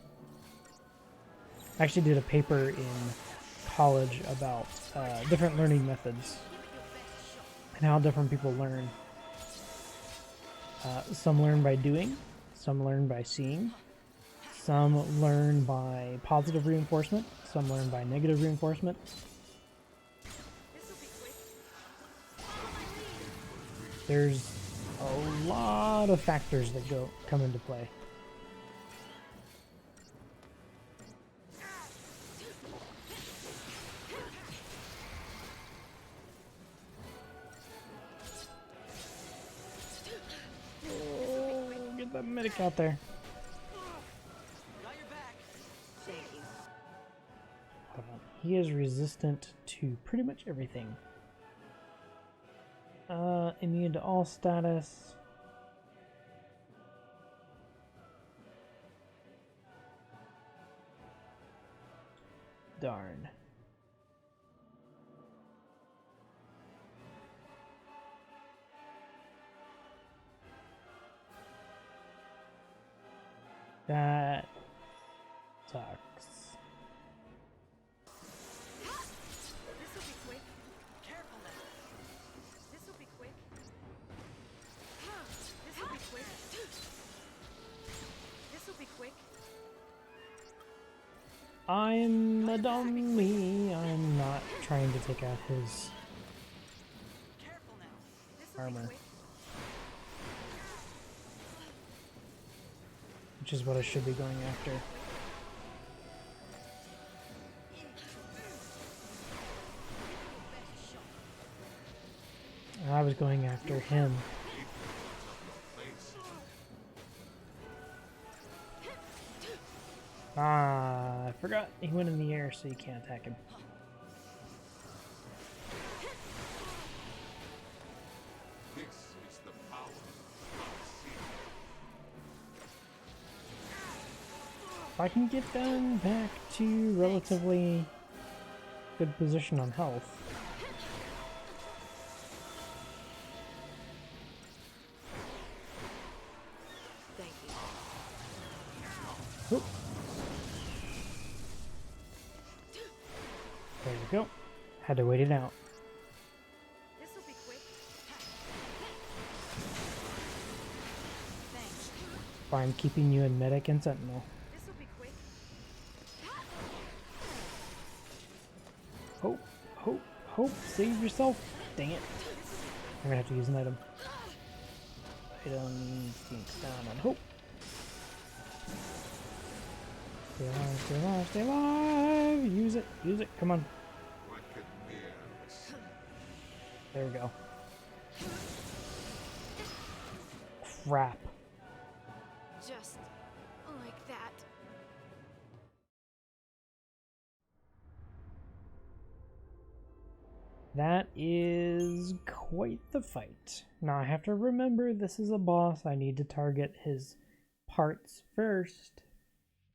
I actually did a paper in college about different learning methods and how different people learn. Some learn by doing, some learn by seeing, some learn by positive reinforcement, some learn by negative reinforcement. There's a lot of factors that come into play. Oh, get that medic out there. Got your back. Thank you. Hold on. He is resistant to pretty much everything. Immune to all status. Darn. That sucks. This'll be quick. Careful now. This'll be quick. This'll be quick. This'll be quick. I'm a dummy. I'm not trying to take out his Careful now. This'll armor, be quick. which is what I should be going after. I was going after him. Ah, I forgot he went in the air, so you can't attack him. This is the power If I can get them back to relatively good position on health. Thank you. Oop. There we go. Had to wait it out. This'll be quick. Thanks. I'm keeping you in medic and sentinel. This'll be quick. Hope, hope, hope, save yourself. Dang it. I'm gonna have to use an item. Item stinks down on hope. Stay alive, stay alive, stay alive! Use it, come on. There we go. Crap. Just like that. That is quite the fight. Now I have to remember this is a boss. I need to target his parts first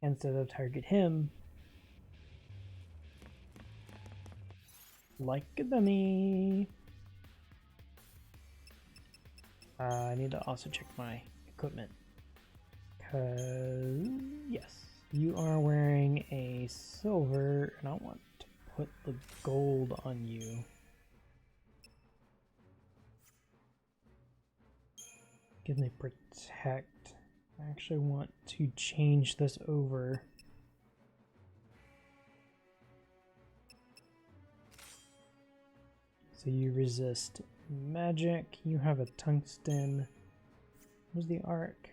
instead of target him. Like a dummy. I need to also check my equipment. Cause yes, you are wearing a silver and I want to put the gold on you. Give me protect. I actually want to change this over. So you resist magic. You have a tungsten. What's the arc?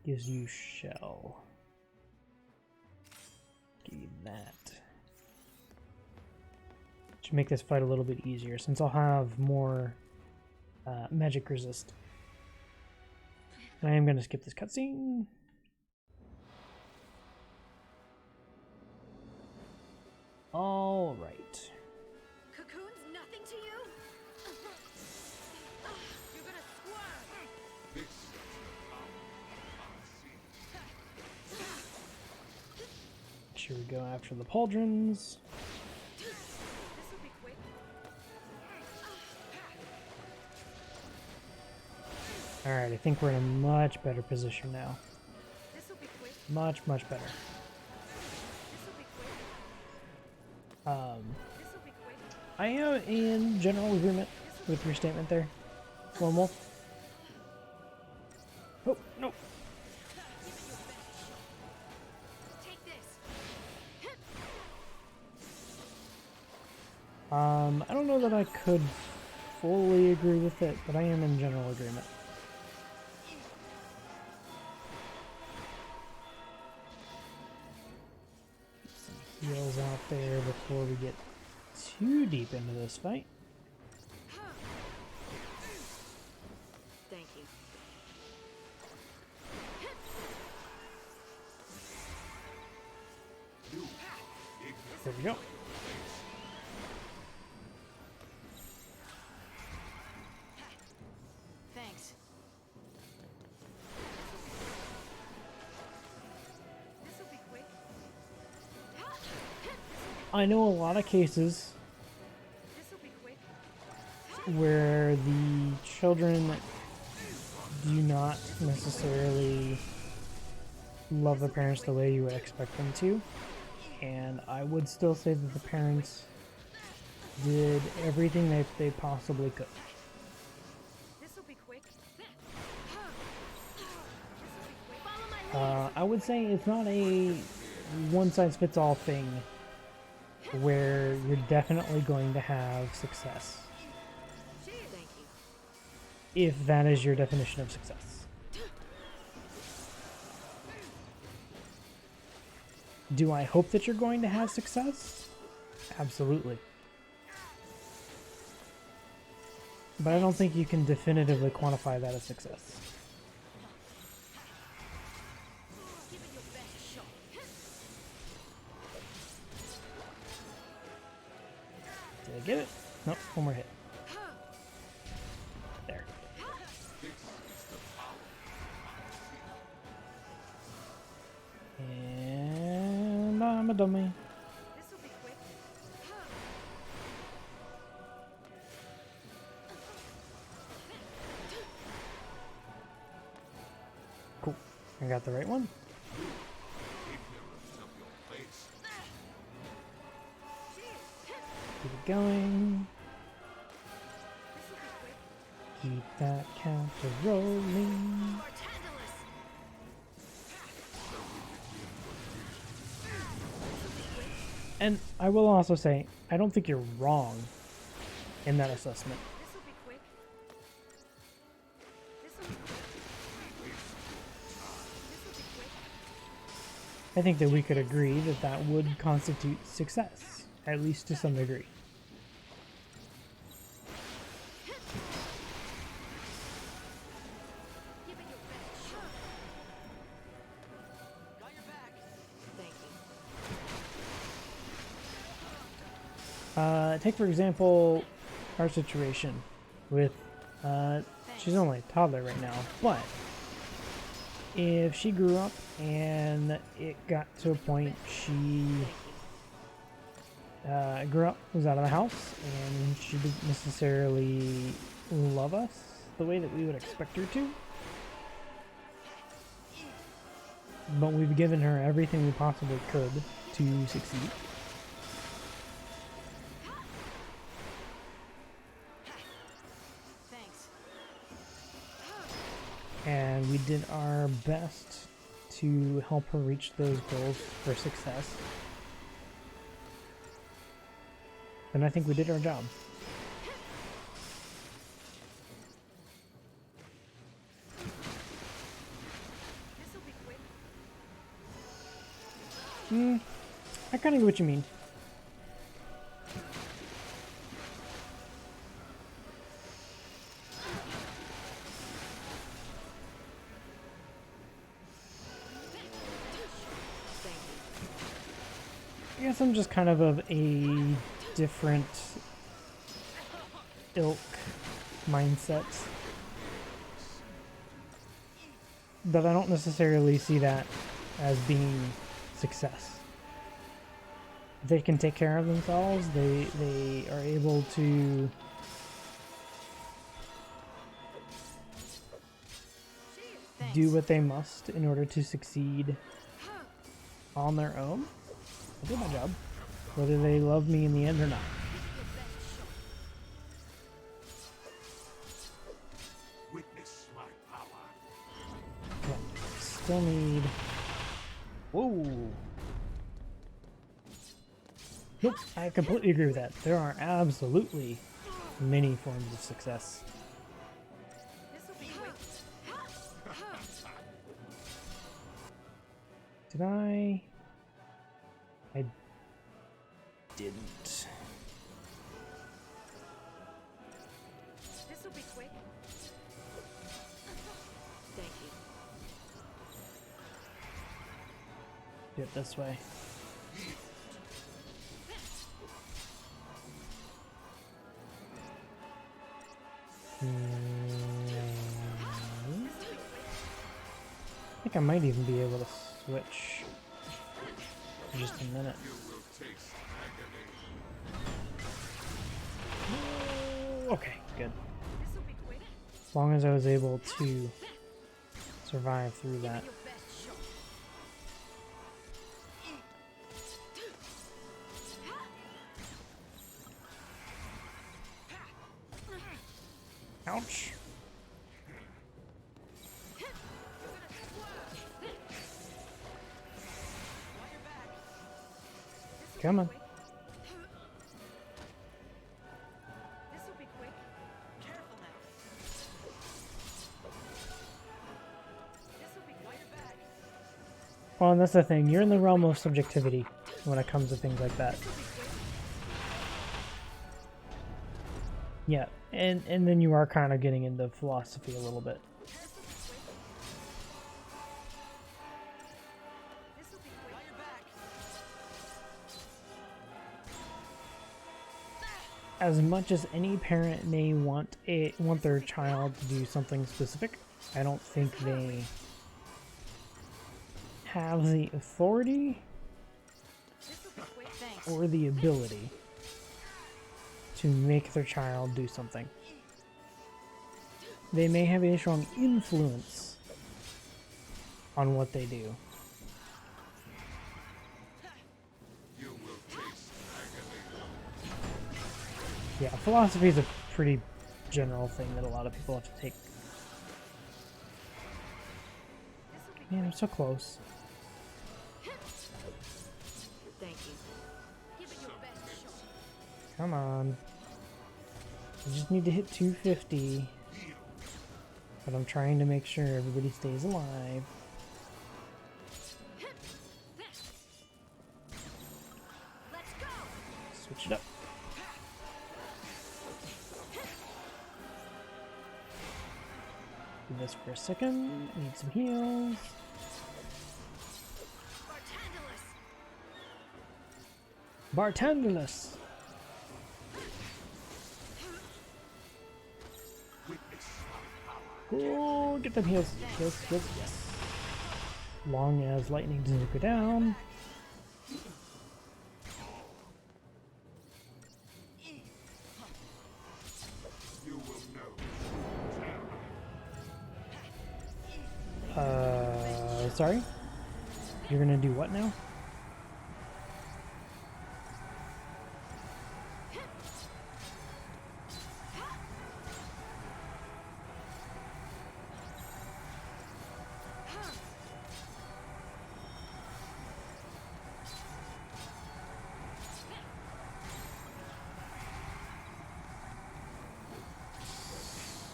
Gives you shell. Give you that. Should make this fight a little bit easier since I'll have more magic resist. I am going to skip this cutscene. All right. Cocoon's nothing to you? You're gonna squirm! Should we go after the pauldrons? This'll be quick. Alright, I think we're in a much better position now. This'll be quick. Much better. This'll be quick. This'll be quick. I am in general agreement with your statement there, Lone Wolf. Oh, no. Take this. I don't know that I could fully agree with it, but I am in general agreement. Some heals out there before we get too deep into this fight. Thank you. There we go. Thanks. This'll be quick. I know a lot of cases This'll be quick. where the children do not necessarily love the parents the way you would expect them to, and I would still say that the parents did everything they possibly could. This'll be quick. This'll be quick. Follow my lead. I would say it's not a one-size-fits-all thing where you're definitely going to have success, Thank you. if that is your definition of success. Do I hope that you're going to have success? Absolutely. But I don't think you can definitively quantify that as success. Give it your best shot. Did I get it? Nope, one more hit. There. I'm a dummy. This'll be quick. Cool. I got the right one. Ignorance of your place. Keep it going. This'll be quick. Keep that counter rolling. Bartandalus! And I will also say, I don't think you're wrong in that assessment. This'll be quick. This'll be quick. This'll be quick. I think that we could agree that that would constitute success, at least to some degree. Give it your best shot. Got your back. Thank you. Take for example our situation with, she's only a toddler right now, but if she grew up and it got to a point she grew up, was out of the house, and she didn't necessarily love us the way that we would expect her to, but we've given her everything we possibly could to succeed. Thanks. And we did our best to help her reach those goals for success. And I think we did our job. This'll be quick. I kind of get what you mean. I guess I'm just kind of a different ilk mindset. But I don't necessarily see that as being success. If they can take care of themselves, they are able to do what they must in order to succeed on their own. I did my job, whether they love me in the end or not. Witness my power. Okay, still need. Whoa! Nope, I completely agree with that. There are absolutely many forms of success. This'll be quick. Did I? I didn't. This'll be quick. Thank you. Do it this way. I think I might even be able to switch for just a minute. You will taste agony. Okay, good. This'll be quick. As long as I was able to survive through that. Your best shot. Ouch. Come on. This'll be quick. Careful now. This'll be quick. Back. Well, and that's the thing. You're in the realm of subjectivity when it comes to things like that. This'll be quick. Yeah, and then you are kind of getting into philosophy a little bit. This'll be quick. This'll be quick. Got your back. As much as any parent may want their child to do something specific, I don't think they have the authority or the ability to make their child do something. They may have a strong influence on what they do. Yeah, philosophy is a pretty general thing that a lot of people have to take. Man, I'm so close. Thank you. Give it your best shot. Come on. I just need to hit 250. But I'm trying to make sure everybody stays alive. Let's go. Switch it up. Do this for a second. Need some heals. Bartendulus. Oh, get them heals. Heals, heals, yes. Long as lightning doesn't go down. Sorry? You're gonna do what now?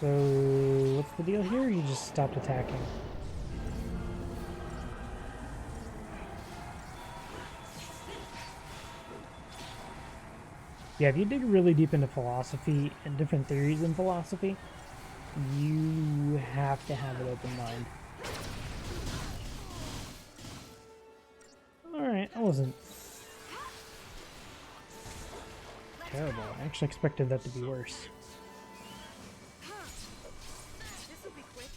So, what's the deal here? You just stopped attacking. Yeah, if you dig really deep into philosophy and different theories in philosophy, you have to have an open mind. Alright, I wasn't terrible. I actually expected that to be worse. This'll be quick.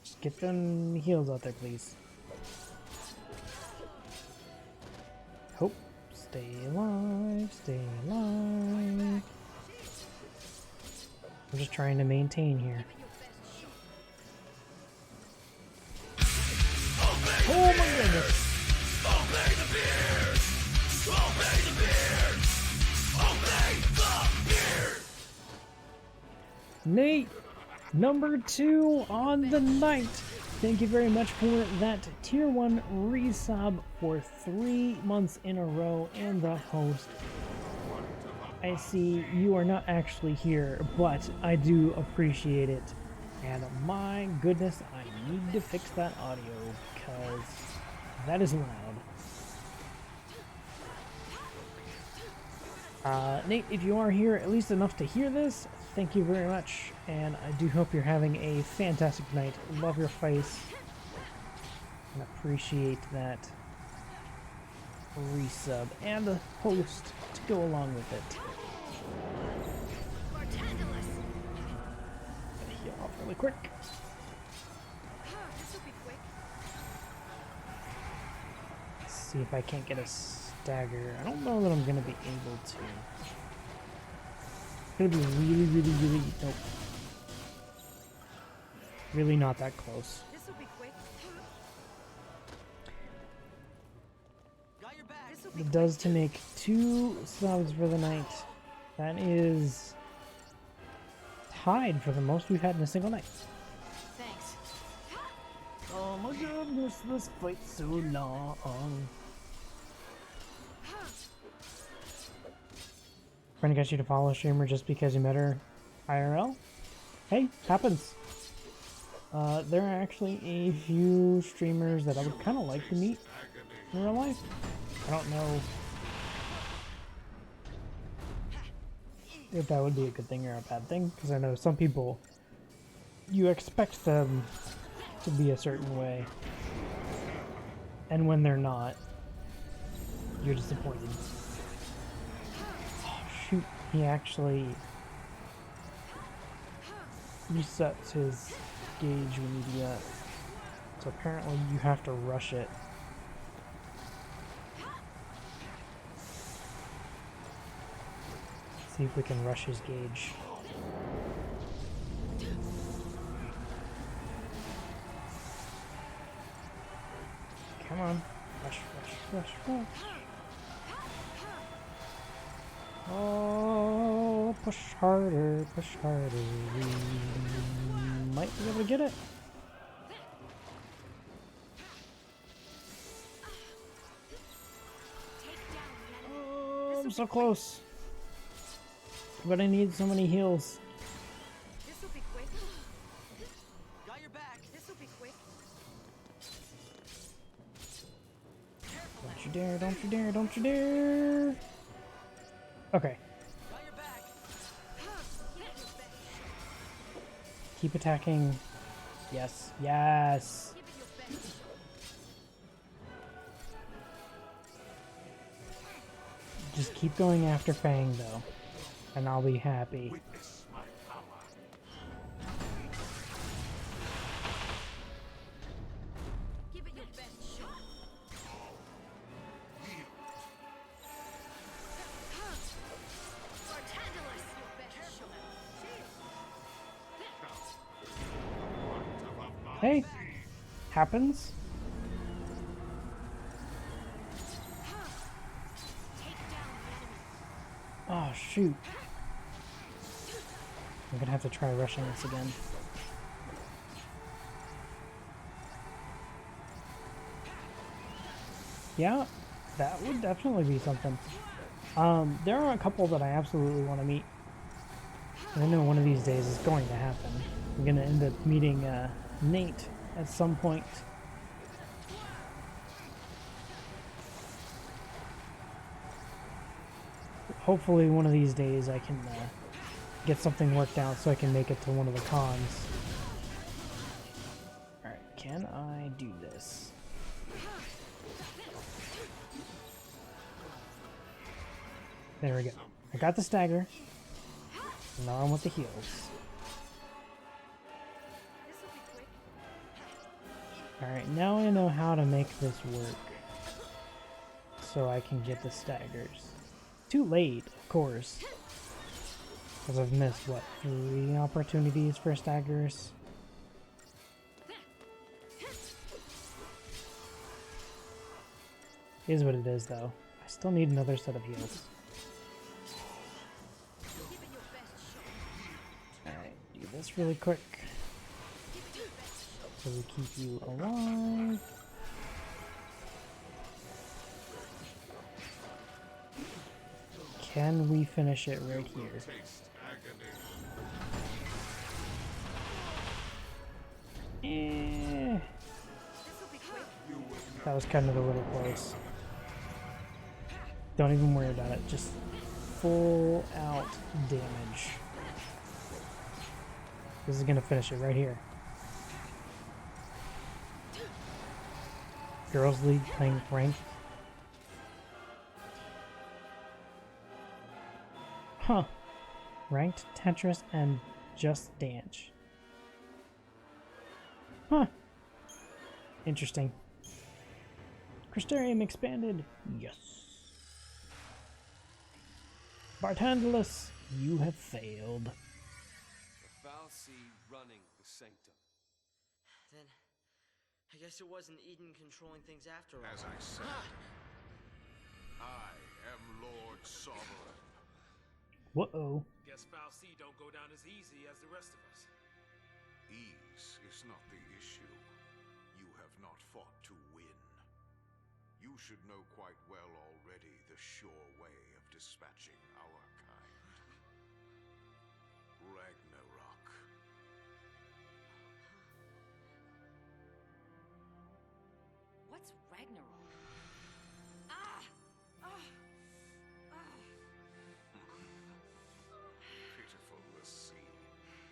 Just get them heals out there, please. Hope. Stay alive, stay alive. I'm just trying to maintain here. Oh my goodness! Obey the beard! Obey the beard! Obey the beard! Nate, number 2 on the night. Thank you very much for that tier 1 resub for 3 months in a row, and the host. I see you are not actually here, but I do appreciate it. And my goodness, I need to fix that audio because that is loud. Nate, if you are here at least enough to hear this, thank you very much, and I do hope you're having a fantastic night. Love your face, and appreciate that resub and the host to go along with it. Gotta heal off really quick. This'll be quick. Let's see if I can't get a stagger. I don't know that I'm gonna be able to. It's gonna be really, nope. Really not that close. This'll be quick. Got your back. This'll be It does to make 2 subs for the night. That is tied for the most we've had in a single night. Thanks. Oh my goodness, this fight's so long. Friend got you to follow a streamer just because you met her IRL? Hey, happens. There are actually a few streamers that I would kind of like to meet in real life. I don't know if that would be a good thing or a bad thing, because I know some people, you expect them to be a certain way, and when they're not, you're disappointed. Oh, shoot, he actually resets his gauge when you do that, so apparently you have to rush it. See if we can rush his gauge. Come on. Rush, rush, rush, rush. Oh, push harder, push harder. We might be able to get it. Oh, I'm so close. But I need so many heals. This'll be quick. Got your back. This'll be quick. Don't you dare, don't you dare, don't you dare. Okay. Got your back. Keep attacking. Yes, yes. Give it your best. Just keep going after Fang though, and I'll be happy. Witness my power. Give it your best shot. Bartandalus, your best shot. Hey, happens. Take down the enemy. Oh shoot. I'm gonna have to try rushing this again. Yeah, that would definitely be something. There are a couple that I absolutely want to meet. And I know one of these days is going to happen. I'm gonna end up meeting Nate at some point. Hopefully one of these days I can get something worked out so I can make it to one of the cons. Alright, can I do this? There we go. I got the stagger. Now I'm with the heals. This'll be quick. Alright, now I know how to make this work. So I can get the staggers. Too late, of course. Because I've missed, what, 3 opportunities for staggers? Is what it is, though. I still need another set of heals. Give it your best shot. Alright, do this really quick. Give it your best shot. So we keep you alive. Can we finish it right here? Taste agony. Eh, This'll be quick. that was kind of a little close. Don't even worry about it. Just full out damage. This is gonna finish it right here. Girls League playing ranked. Huh. Ranked, Tetris, and Just Dance. Huh. Interesting. Crystarium expanded. Yes. Bartandalus, you have failed. The foul sea running the sanctum. Then, I guess it wasn't Eden controlling things after all. As I said, I am Lord Sovereign. Whoa. Guess Foul C don't go down as easy as the rest of us. Ease is not the issue. You have not fought to win. You should know quite well already the sure way of dispatching our kind. Ragnarok. What's Ragnarok? Ah! Ah! Ah! Pitiful the sea.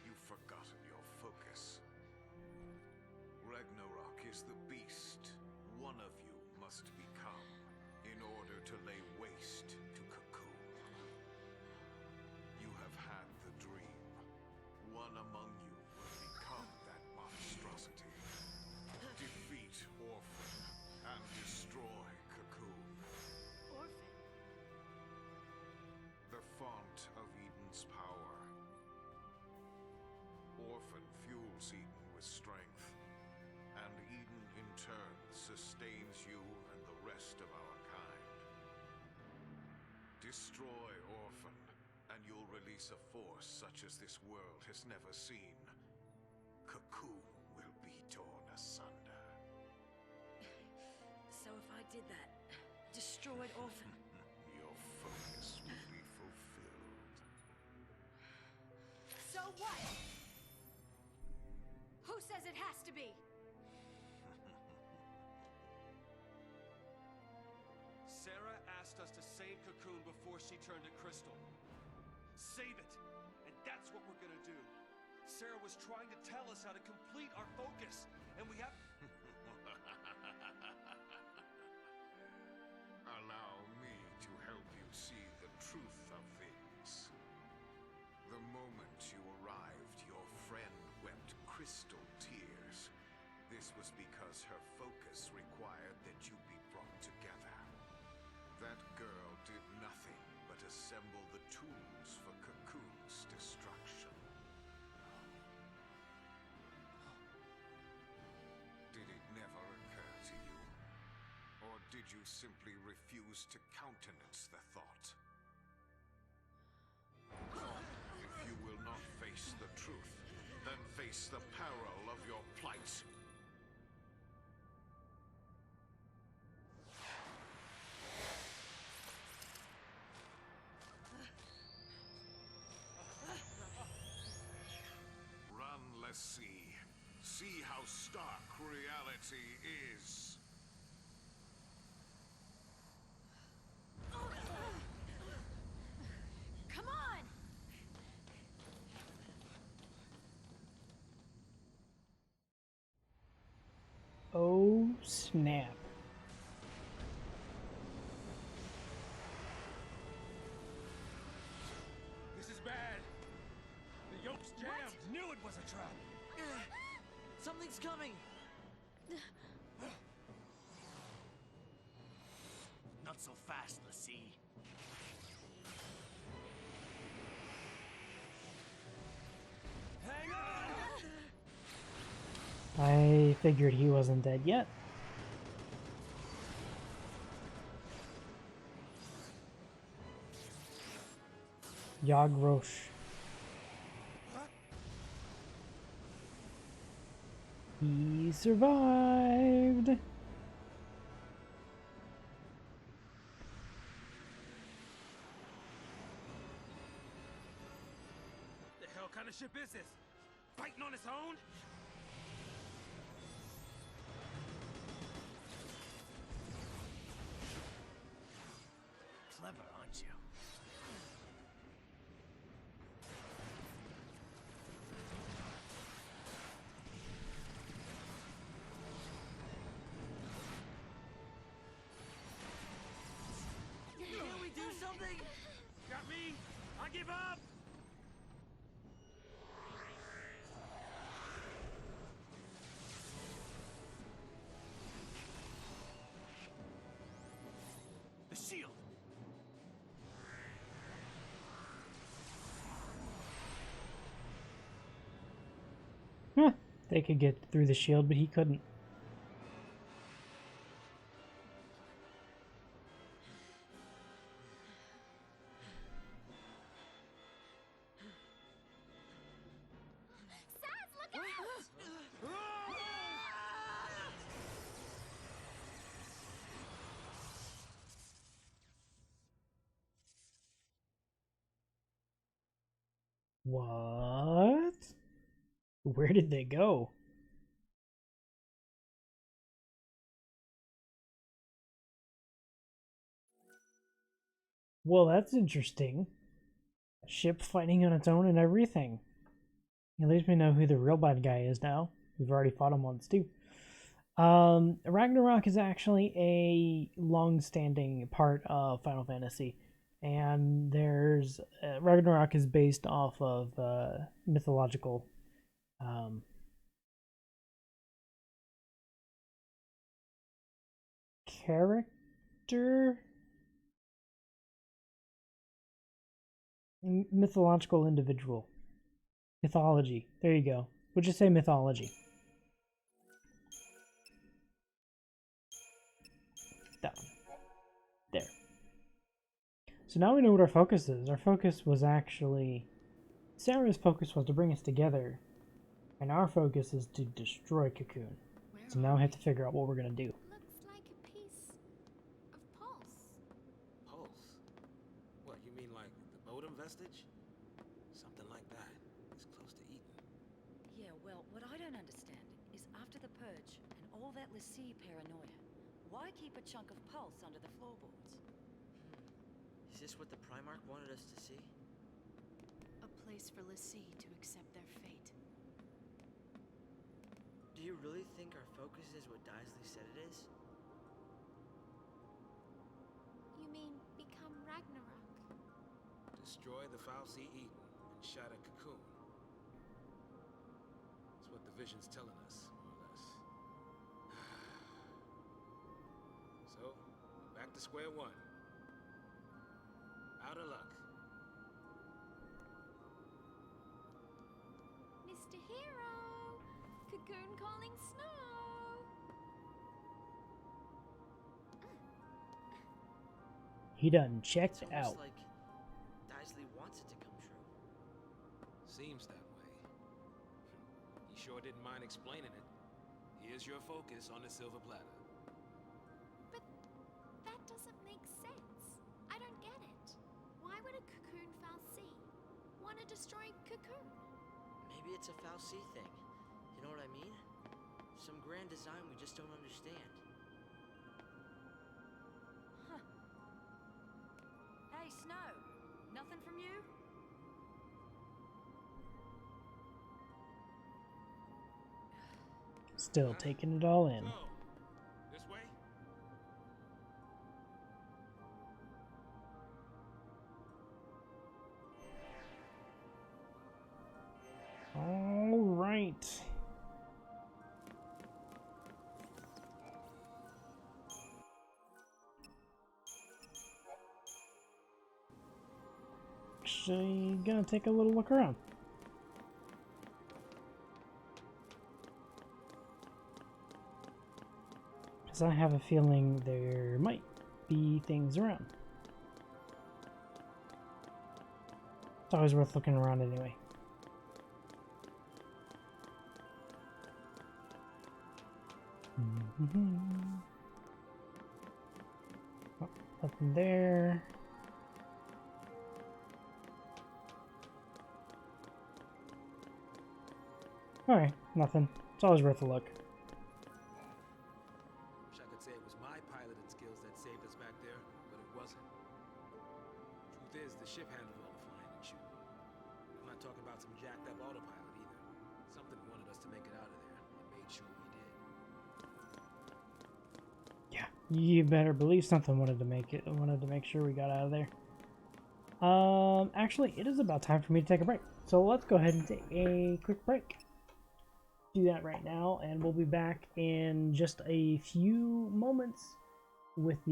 You've forgotten your focus. Ragnarok is the beast one of you must become in order to lay waste to Cocoon. You have had the dream. One among you will become that monstrosity. Defeat Orphan and destroy Cocoon. Orphan. The font of Destroy Orphan, and you'll release a force such as this world has never seen. Cocoon will be torn asunder. So if I did that, destroyed Orphan, Your focus will be fulfilled. so what? Who says it has to be? Sarah asked us to save Cocoon before she turned to Crystal. Save it! And that's what we're gonna do. Sarah was trying to tell us how to complete our focus, and we have... Allow me to help you see the truth of things. The moment you arrived, your friend wept crystal tears. This was because her focus required that you be brought together. That girl did nothing but assemble the tools for Cocoon's destruction. Did it never occur to you? Or did you simply refuse to countenance the thought? If you will not face the truth, then face the peril of your plight. Run, let's see. See how stark reality is. Come on! Oh, snap. This is bad. The yoke's jammed. Knew it was a trap! Something's coming! Not so fast, Lassie. Hang on! I figured he wasn't dead yet. Yagrosh. He survived. The hell kind of ship is this? Fighting on its own? Clever, aren't you? Can we do something? Got me? I give up! The shield! Huh. They could get through the shield, but he couldn't. Sans, look out! What? Where did they go? Well, that's interesting. Ship fighting on its own and everything. At least we know who the real bad guy is now. We've already fought him once too. Ragnarok is actually a long-standing part of Final Fantasy, and there's Ragnarok is based off of mythological character, mythological individual, mythology. There you go. We'll just say mythology. That one. There. So now we know what our focus is. Our focus was actually... Sarah's focus was to bring us together. And our focus is to destroy Cocoon. So now we have to figure out what we're going to do. Looks like a piece of pulse. Pulse? What, you mean like the Bodum vestige? Something like that. It's close to Eden. Yeah, well, what I don't understand is after the purge and all that Linty paranoia, why keep a chunk of pulse under the floorboards? Is this what the Primarch wanted us to see? A place for Linty to accept their fate. Do you really think our focus is what Daisley said it is? You mean become Ragnarok? Destroy the Fal'Cie Eden and shatter Cocoon. That's what the vision's telling us, more or less. So, back to square one. Out of luck. Mr. Hero! Cocoon calling Snow! He done checked It's out. almost like Daisley wants it to come true. Seems that way. You sure didn't mind explaining it. Here's your focus on the silver platter. But that doesn't make sense. I don't get it. Why would a Cocoon Fal'Cie want to destroy Cocoon? Maybe it's a Fal'Cie thing. You know what I mean? Some grand design we just don't understand. Huh. Hey, Snow. Nothing from you? Still taking it all in. So, this way? All right. Actually, gonna take a little look around. Because I have a feeling there might be things around. It's always worth looking around anyway. Oh, nothing there. Alright, nothing. It's always worth a look. Wish I could say it was my piloting skills that saved us back there, but it wasn't. Truth is, the ship handled all the flying and shooting. I'm not talking about some jacked up autopilot either. Something wanted us to make it out of there, and made sure we did. Yeah, you better believe something wanted to make sure we got out of there. Actually, it is about time for me to take a break. So let's go ahead and take a quick break. Do that right now, and we'll be back in just a few moments with the